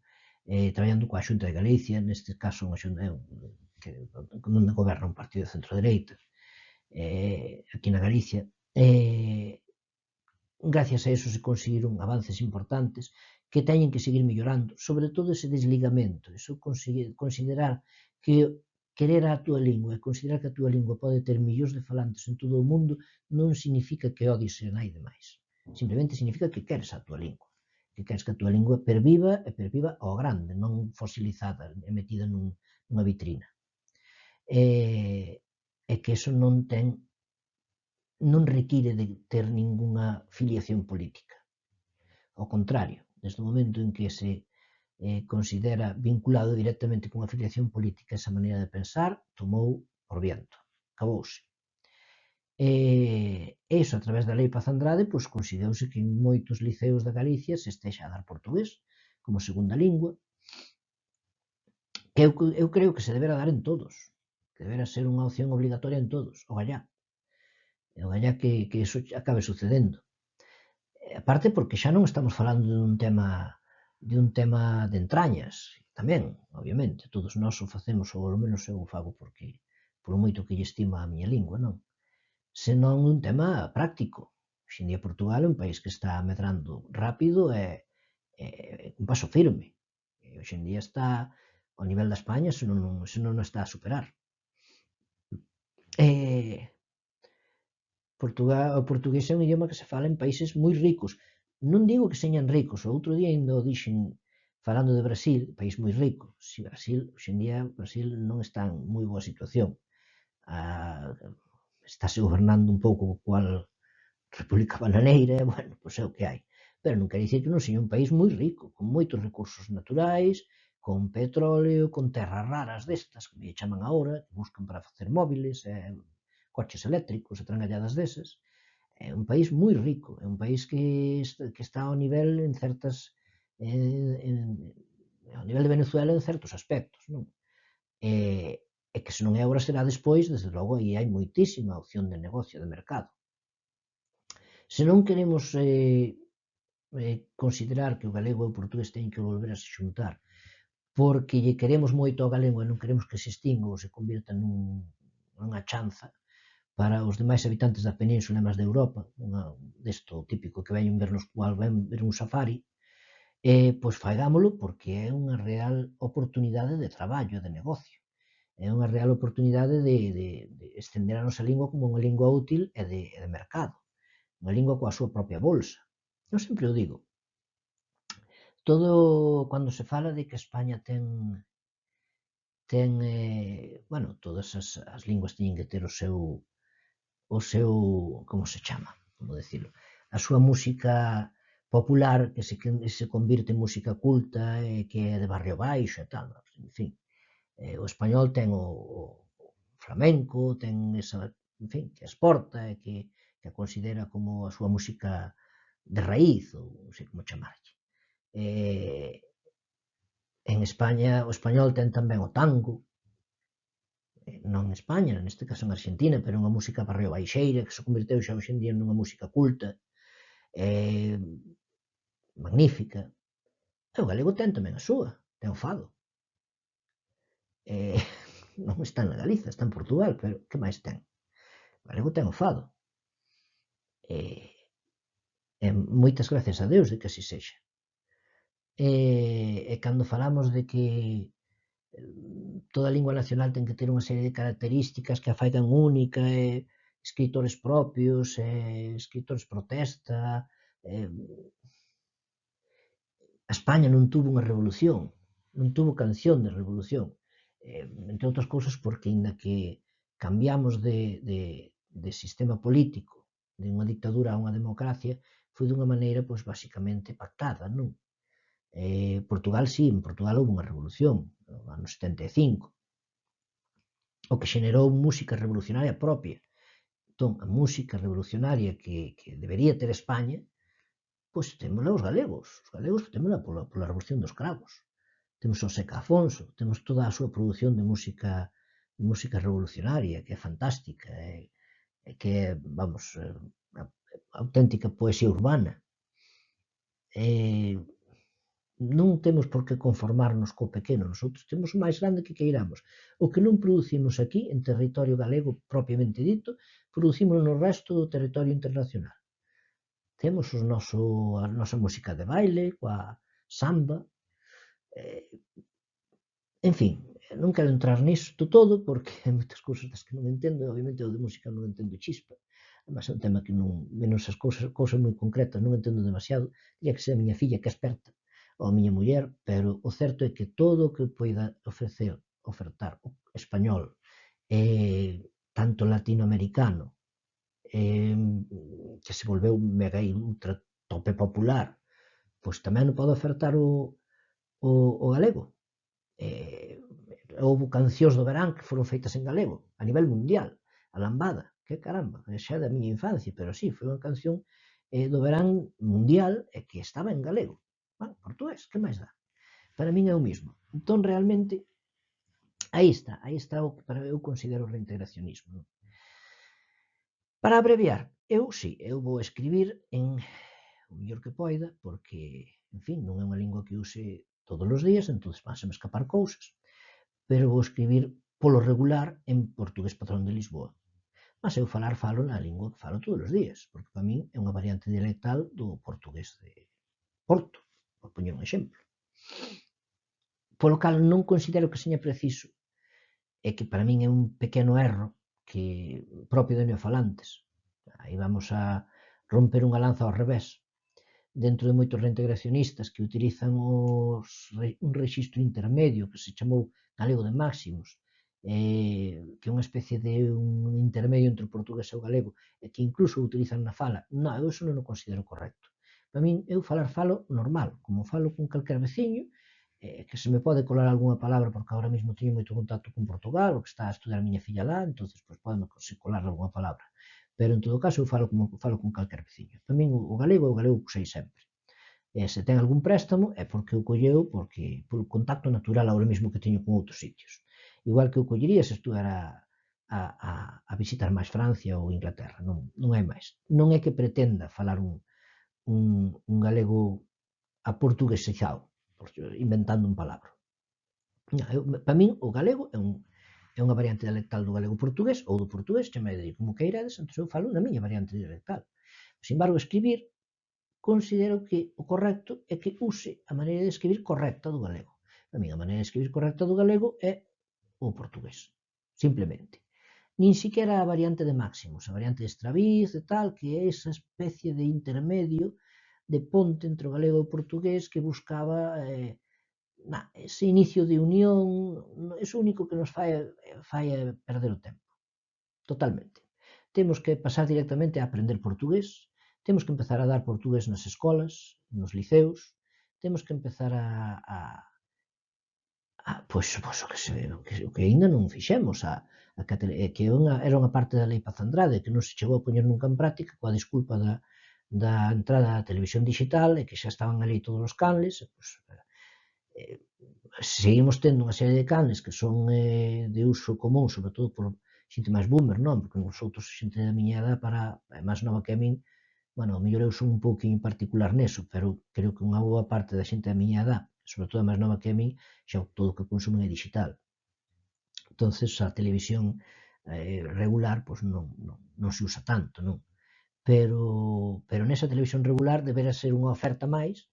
traballando coa Xunta de Galicia, neste caso unha xunta non goberna un partido de centro-dereita, aquí na Galicia, gracias a eso se conseguiron avances importantes que teñen que seguir mellorando, sobre todo ese desligamento, eso considerar que querer a túa lingua e considerar que a túa lingua pode ter millóns de falantes en todo o mundo non significa que odies a nai demais. Simplemente significa que queres a túa lingua, que queres que a túa lingua perviva e perviva ao grande, non fosilizada e metida nunha vitrina. E que eso non require de ter ningunha filiación política. Ao contrario, desde o momento en que se considera vinculado directamente con a afiliación política esa maneira de pensar, tomou por viento, acabouse. Iso, a través da Lei Paz Andrade, pois considerouse que en moitos liceos da Galicia se estexa a dar portugués como segunda lingua, que eu creo que se debera dar en todos, que debera ser unha opción obligatoria en todos, o gallá que iso acabe sucedendo. Aparte porque xa non estamos falando dun tema de entrañas, tamén, obviamente, todos nós o facemos, ou ao menos eu o fago porque por moito que lle estima a miña lingua, non? Senón un tema práctico. Hoxe en día Portugal é un país que está medrando rápido e un paso firme. Hoxe en día está ao nivel da España, se non está a superar. O portugués é un idioma que se fala en países moi ricos. Non digo que señan ricos, o outro día ainda o dixen falando de Brasil, país moi rico. Si Brasil, hoxe en día, Brasil non está en moi boa situación. Estáse gobernando un pouco cual República Bananeira, e, bueno, pois é o que hai. Pero non quere dicir que non seña un país moi rico, con moitos recursos naturais, con petróleo, con terras raras destas, que me chaman agora, que buscan para facer móviles, coches eléctricos e trangalladas deses. É un país moi rico, é un país que está ao nivel en certas ao nivel de Venezuela en certos aspectos, non? E que se non é agora será despois, desde logo aí hai moitísima opción de negocio, de mercado. Se non queremos considerar que o galego e o portugués teñen que volver a se xuntar porque lle queremos moito ao galego e non queremos que se extinga ou se convirta nunha chanza para os demais habitantes da península e máis de Europa, desto típico que veñen vernos cual ven ver un safari, pois faigámolo porque é unha real oportunidade de traballo e de negocio. É unha real oportunidade de estender a nosa lingua como unha lingua útil e de mercado. Unha lingua coa súa propia bolsa. Eu sempre o digo. Todo, cando se fala de que España ten bueno, todas as linguas teñen que ter como se chama, como decirlo, a súa música popular que se convirte en música culta e que é de barrio baixo e tal, en fin. O español ten o flamenco, ten esa, en fin, que exporta e que a considera como a súa música de raíz, ou non sei como chamarlle. En España, o español ten tamén o tango, non en España, neste caso en Argentina, pero unha música barrio baixeira que se converteu xa hoxe en día nunha música culta, magnífica. E o galego ten tamén a súa, ten o fado. Non está na Galiza, está en Portugal, pero que máis ten? O galego ten o fado. E moitas gracias a Deus de que así sexa. E cando falamos de que toda lingua nacional ten que ter unha serie de características que a faigan única, escritores propios, escritores protesta, a España non tuvo unha revolución, non tuvo canción de revolución, entre outras cousas porque, inda que cambiamos de sistema político, de unha dictadura a unha democracia, foi dunha maneira, pois, basicamente pactada, non? Portugal, sí, en Portugal houve unha revolución, no ano 75, o que xenerou música revolucionaria propia. Entón, a música revolucionaria que debería ter España, pois témola os galegos témola pola revolución dos cravos. Temos o Seca Afonso, temos toda a súa produción de música revolucionaria, que é fantástica, que é, vamos, auténtica poesía urbana. Non temos por que conformarnos co pequeno, nosotros temos o máis grande que queiramos. O que non producimos aquí, en territorio galego propiamente dito, producimos no resto do territorio internacional. Temos a nosa música de baile, coa samba, en fin, non quero entrar nisto todo porque hai moitas cousas das que non entendo e obviamente eu de música non entendo chispa. Además é un tema que non, menos as cousas moi concretas, non entendo demasiado, tiña que ser a miña filla que é experta, ou a miña muller, pero o certo é que todo o que poida ofertar o español, tanto latinoamericano, que se volveu mega e ultra tope popular, pois tamén non pode ofertar o galego. Houve cancións do verán que foron feitas en galego, a nivel mundial, a lambada, que caramba, xa da miña infancia, pero sí, foi unha canción do verán mundial e que estaba en galego. Bueno, portugués, que máis dá? Para min é o mismo. Entón, realmente, aí está o que eu considero reintegracionismo. Non? Para abreviar, eu vou escribir en o mellor que poida, porque, en fin, non é unha lingua que use todos os días, entón van-se-me escapar cousas, pero vou escribir polo regular en portugués patrón de Lisboa. mas eu falar falo na lingua que falo todos os días, porque para min é unha variante dialectal do portugués de Porto, por poñer un exemplo. Polo cal non considero que seña preciso, e que para min é un pequeno erro que propio de neofalantes. Aí vamos a romper unha lanza ao revés. Dentro de moitos reintegracionistas que utilizan un rexistro intermedio que se chamou galego de máximos, que é unha especie de un intermedio entre o portugués e o galego, e que incluso o utilizan na fala. Non, eu iso non o considero correcto. Para min, eu falar falo normal, como falo con calquer veciño, que se me pode colar algunha palabra porque agora mesmo teño moito contacto con Portugal, o que está a estudar a miña filla lá, entonces pois podeme colar algunha palabra. Pero en todo caso eu falo con calquer veciño. Para min o galego é o galego que usei sempre. Se ten algún préstamo é porque o colleu polo contacto natural ahora mesmo que teño con outros sitios. Igual que o collería se estuvera a visitar máis Francia ou Inglaterra, non é máis. Non é que pretenda falar un galego aportuguesexado, inventando un palabra. Para min, o galego é unha variante dialectal do galego portugués ou do portugués, chamade como queirades, entón eu falo na miña variante dialectal. Sin embargo, escribir, considero que o correcto é que use a maneira de escribir correcta do galego. A min a maneira de escribir correcta do galego é o portugués, simplemente. Nin siquiera a variante de máximos, a variante de Estraviz e tal, que é esa especie de intermedio, de ponte entre o galego e o portugués que buscaba ese inicio de unión, é o único que nos fai perder o tempo, totalmente. Temos que pasar directamente a aprender portugués, temos que empezar a dar portugués nas escolas, nos liceos, temos que empezar o que ainda non fixemos, que era unha parte da lei Paz Andrade que non se chegou a poñer nunca en práctica coa desculpa da entrada da televisión digital e que xa estaban ali todos os canles, seguimos tendo unha serie de canles que son de uso común, sobre todo por xente máis boomer, non? Porque os outros xente da miña edad máis nova que a min, bueno, a mellor eu son un pouquinho particular neso, pero creo que unha boa parte da xente da miña edad, sobre todo a máis nova que a min, xa todo o que consumen é digital. Entonces a televisión regular pois non se usa tanto, non? Pero nesa televisión regular debera ser unha oferta máis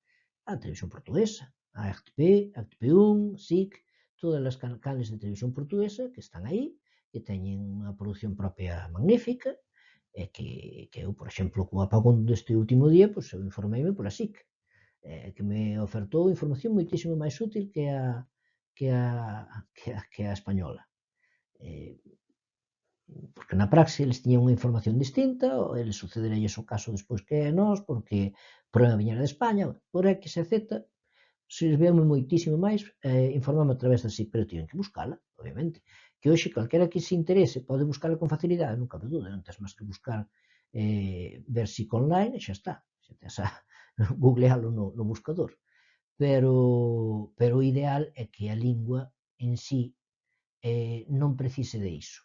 a televisión portuguesa, a RTP, a RTP1, SIC, todas as canales de televisión portuguesa que están aí, que teñen unha produción propia magnífica, e que eu, por exemplo, co apagón deste último día, pois eu informeime por a SIC, que me ofertou información moitísimo máis útil que a española. Porque na praxe eles tiñan unha información distinta, ou eles sucederelles o caso despois que a nós, porque o problema viñera de España, por X e Z, sirveume moitísimo máis informarme a través da SIC, pero tiven que buscala, obviamente. Que hoxe calquera que se interese pode buscala con facilidade, non cabe dúda, non tens máis que buscar ver SIC online e xa está, xa tens a googlealo no buscador. Pero o ideal é que a lingua en sí non precise de iso,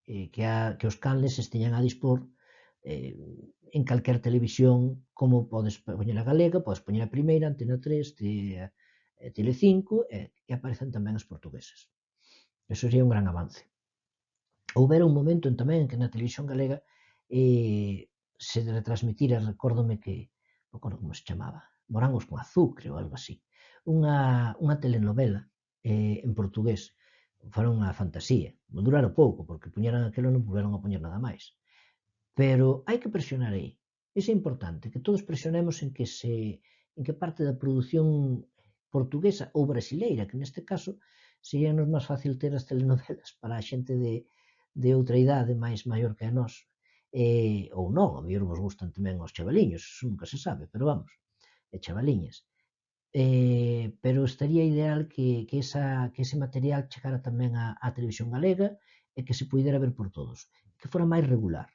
que os canles esteñan a dispor en calquer televisión, como podes poñer a galega, podes poñer a primeira, Antena 3, Telecinco, e aparecen tamén as portuguesas. Eso sería un gran avance. Houbera un momento tamén que na televisión galega se retransmitira, recórdome que, non recordo como se chamaba, Morangos con azucre ou algo así, unha telenovela en portugués, fora unha fantasía, duraron pouco, porque puñeran aquilo e non volveron a poñer nada máis. Pero hai que presionar aí. Iso é importante, que todos presionemos en que parte da produción portuguesa ou brasileira, que neste caso sería nos máis fácil ter as telenovelas para a xente de outra idade máis maior que a nós, ou non, a mellor vos gustan tamén os chavaliños, eso nunca se sabe, pero vamos, chavaliñas. Pero estaría ideal que ese material chegara tamén á televisión galega e que se puidera ver por todos, que fora máis regular.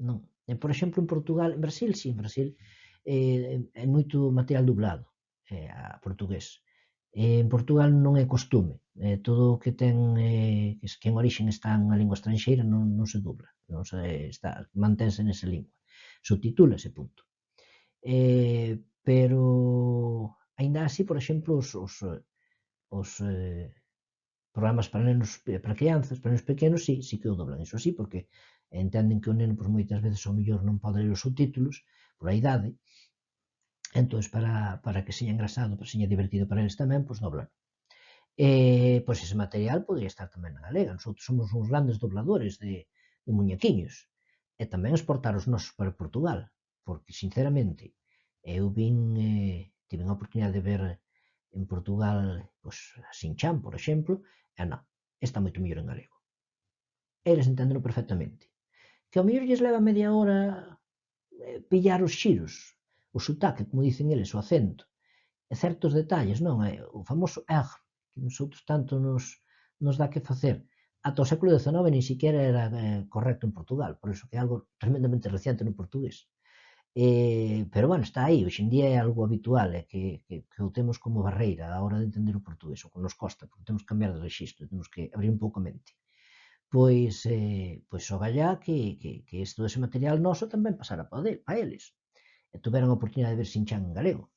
Non. Por exemplo, en Portugal, en Brasil, sí, en Brasil é moito material dublado a portugués. En Portugal non é costume, todo o que ten que en orixen está en unha lingua estranxeira non se dubla, non se mantense nesa lingua, subtitúlase, punto. Pero aínda así, por exemplo, os Programas para nenos, para crianzas, para nenos pequenos, sí que o doblan, iso sí, porque entenden que o neno, pois moitas veces, ao mellor non pode ler os subtítulos, por a idade, entón, para que seña engrasado, para que seña divertido para eles tamén, pois doblan. Pois ese material podría estar tamén na galega. Nosotros somos uns grandes dobladores de muñequiños. E tamén exportar os nosos para Portugal, porque, sinceramente, eu tive a oportunidade de ver en Portugal, pois, a Shin-chan, por exemplo, e non, está moito mellor en galego. Eles enténdeno perfectamente. Que ao mellor lles leva media hora pillar os xiros, o sotaque, como dicen eles, o acento, e certos detalles, non? O famoso R, que nosotros tanto nos dá que facer. Ata o século XIX nin siquiera era correcto en Portugal, por iso que é algo tremendamente reciente no portugués. Pero, bueno, está aí, hoxe en día é algo habitual, que o temos como barreira a hora de entender o portugués, o que nos costa, porque temos que cambiar de rexistro, temos que abrir un pouco a mente. Pois ogallá que todo ese material noso tamén pasara para eles, e tuveran a oportunidade de ver Shin-chan en galego,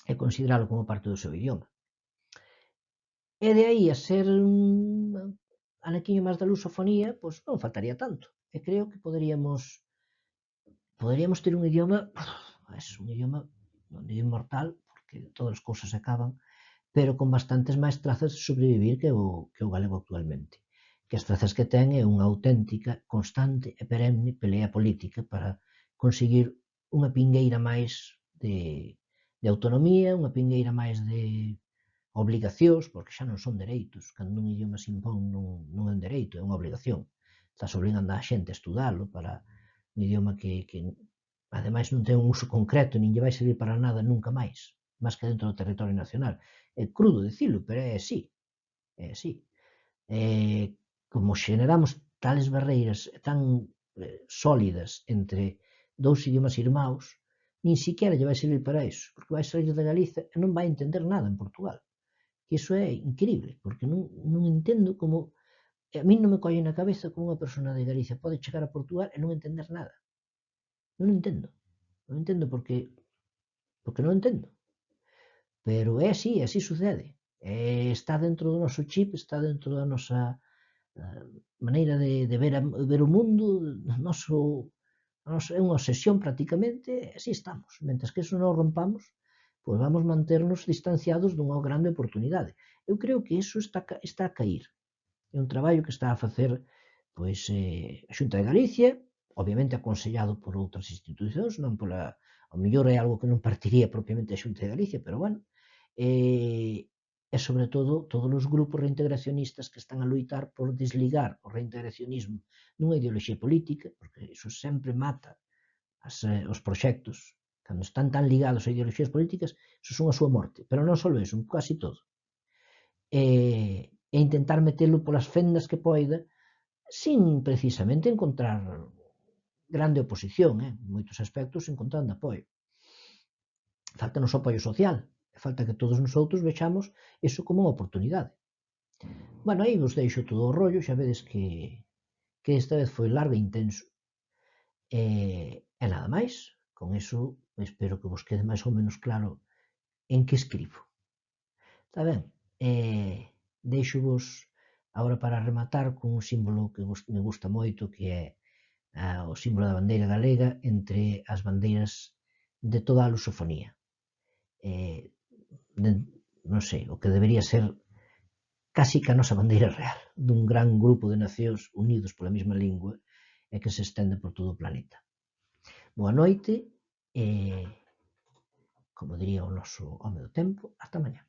e consideralo como parte do seu idioma. E de aí a ser un anaquiño máis da lusofonía, pois non faltaría tanto. E creo que poderíamos ter un idioma, un idioma non digo inmortal, porque todas as cousas acaban, pero con bastantes máis trazas de sobrevivir que o galego actualmente. Que as trazas que ten é unha auténtica, constante e perenne pelea política para conseguir unha pingueira máis de autonomía, unha pingueira máis de obligacións, porque xa non son dereitos, cando un idioma se impón non é un dereito, é unha obligación. Estás obligando a xente a estudalo para un idioma que ademais non ten un uso concreto, nin lle vai servir para nada nunca máis, máis que dentro do territorio nacional. É crudo dicilo, pero é así, é así. Como xeneramos tales barreiras tan sólidas entre dous idiomas irmãos, nin siquiera lle vai servir para iso, porque vai sair de Galiza e non vai entender nada en Portugal. Que iso é increíble, porque non entendo como, a min non me colle na cabeza como unha persona de Galicia pode chegar a Portugal e non entender nada. Non entendo. Non entendo porque non entendo. Pero é así sucede. Está dentro do noso chip, está dentro da nosa maneira de ver o mundo, é unha obsesión prácticamente, e así estamos. Mentres que eso non o rompamos, pois vamos manternos distanciados dunha grande oportunidade. Eu creo que iso está a cair. É un traballo que está a facer pois a Xunta de Galicia, obviamente aconsellado por outras institucións, non pola, ao mellor é algo que non partiría propiamente a Xunta de Galicia, pero bueno, e sobre todo todos os grupos reintegracionistas que están a loitar por desligar o reintegracionismo nunha ideoloxía política, porque iso sempre mata os proxectos, cando están tan ligados a ideoloxías políticas, iso son a súa morte, pero non só iso, casi todo. E intentar metelo polas fendas que poida, sin precisamente encontrar grande oposición, en moitos aspectos encontrando apoio. Falta-nos o apoio social, falta que todos nosotros vexamos iso como unha oportunidade. Bueno, aí vos deixo todo o rollo, xa vedes que esta vez foi largo e intenso. E nada máis, con iso espero que vos quede máis ou menos claro en que escribo. Está ben? Deixo-vos agora para rematar con un símbolo que me gusta moito, que é o símbolo da bandeira galega entre as bandeiras de toda a lusofonía. Non sei, o que debería ser casi que a nosa bandeira real, dun gran grupo de nacións unidos pola mesma lingua e que se estende por todo o planeta. Boa noite e, como diría o noso home do tempo, hasta mañá.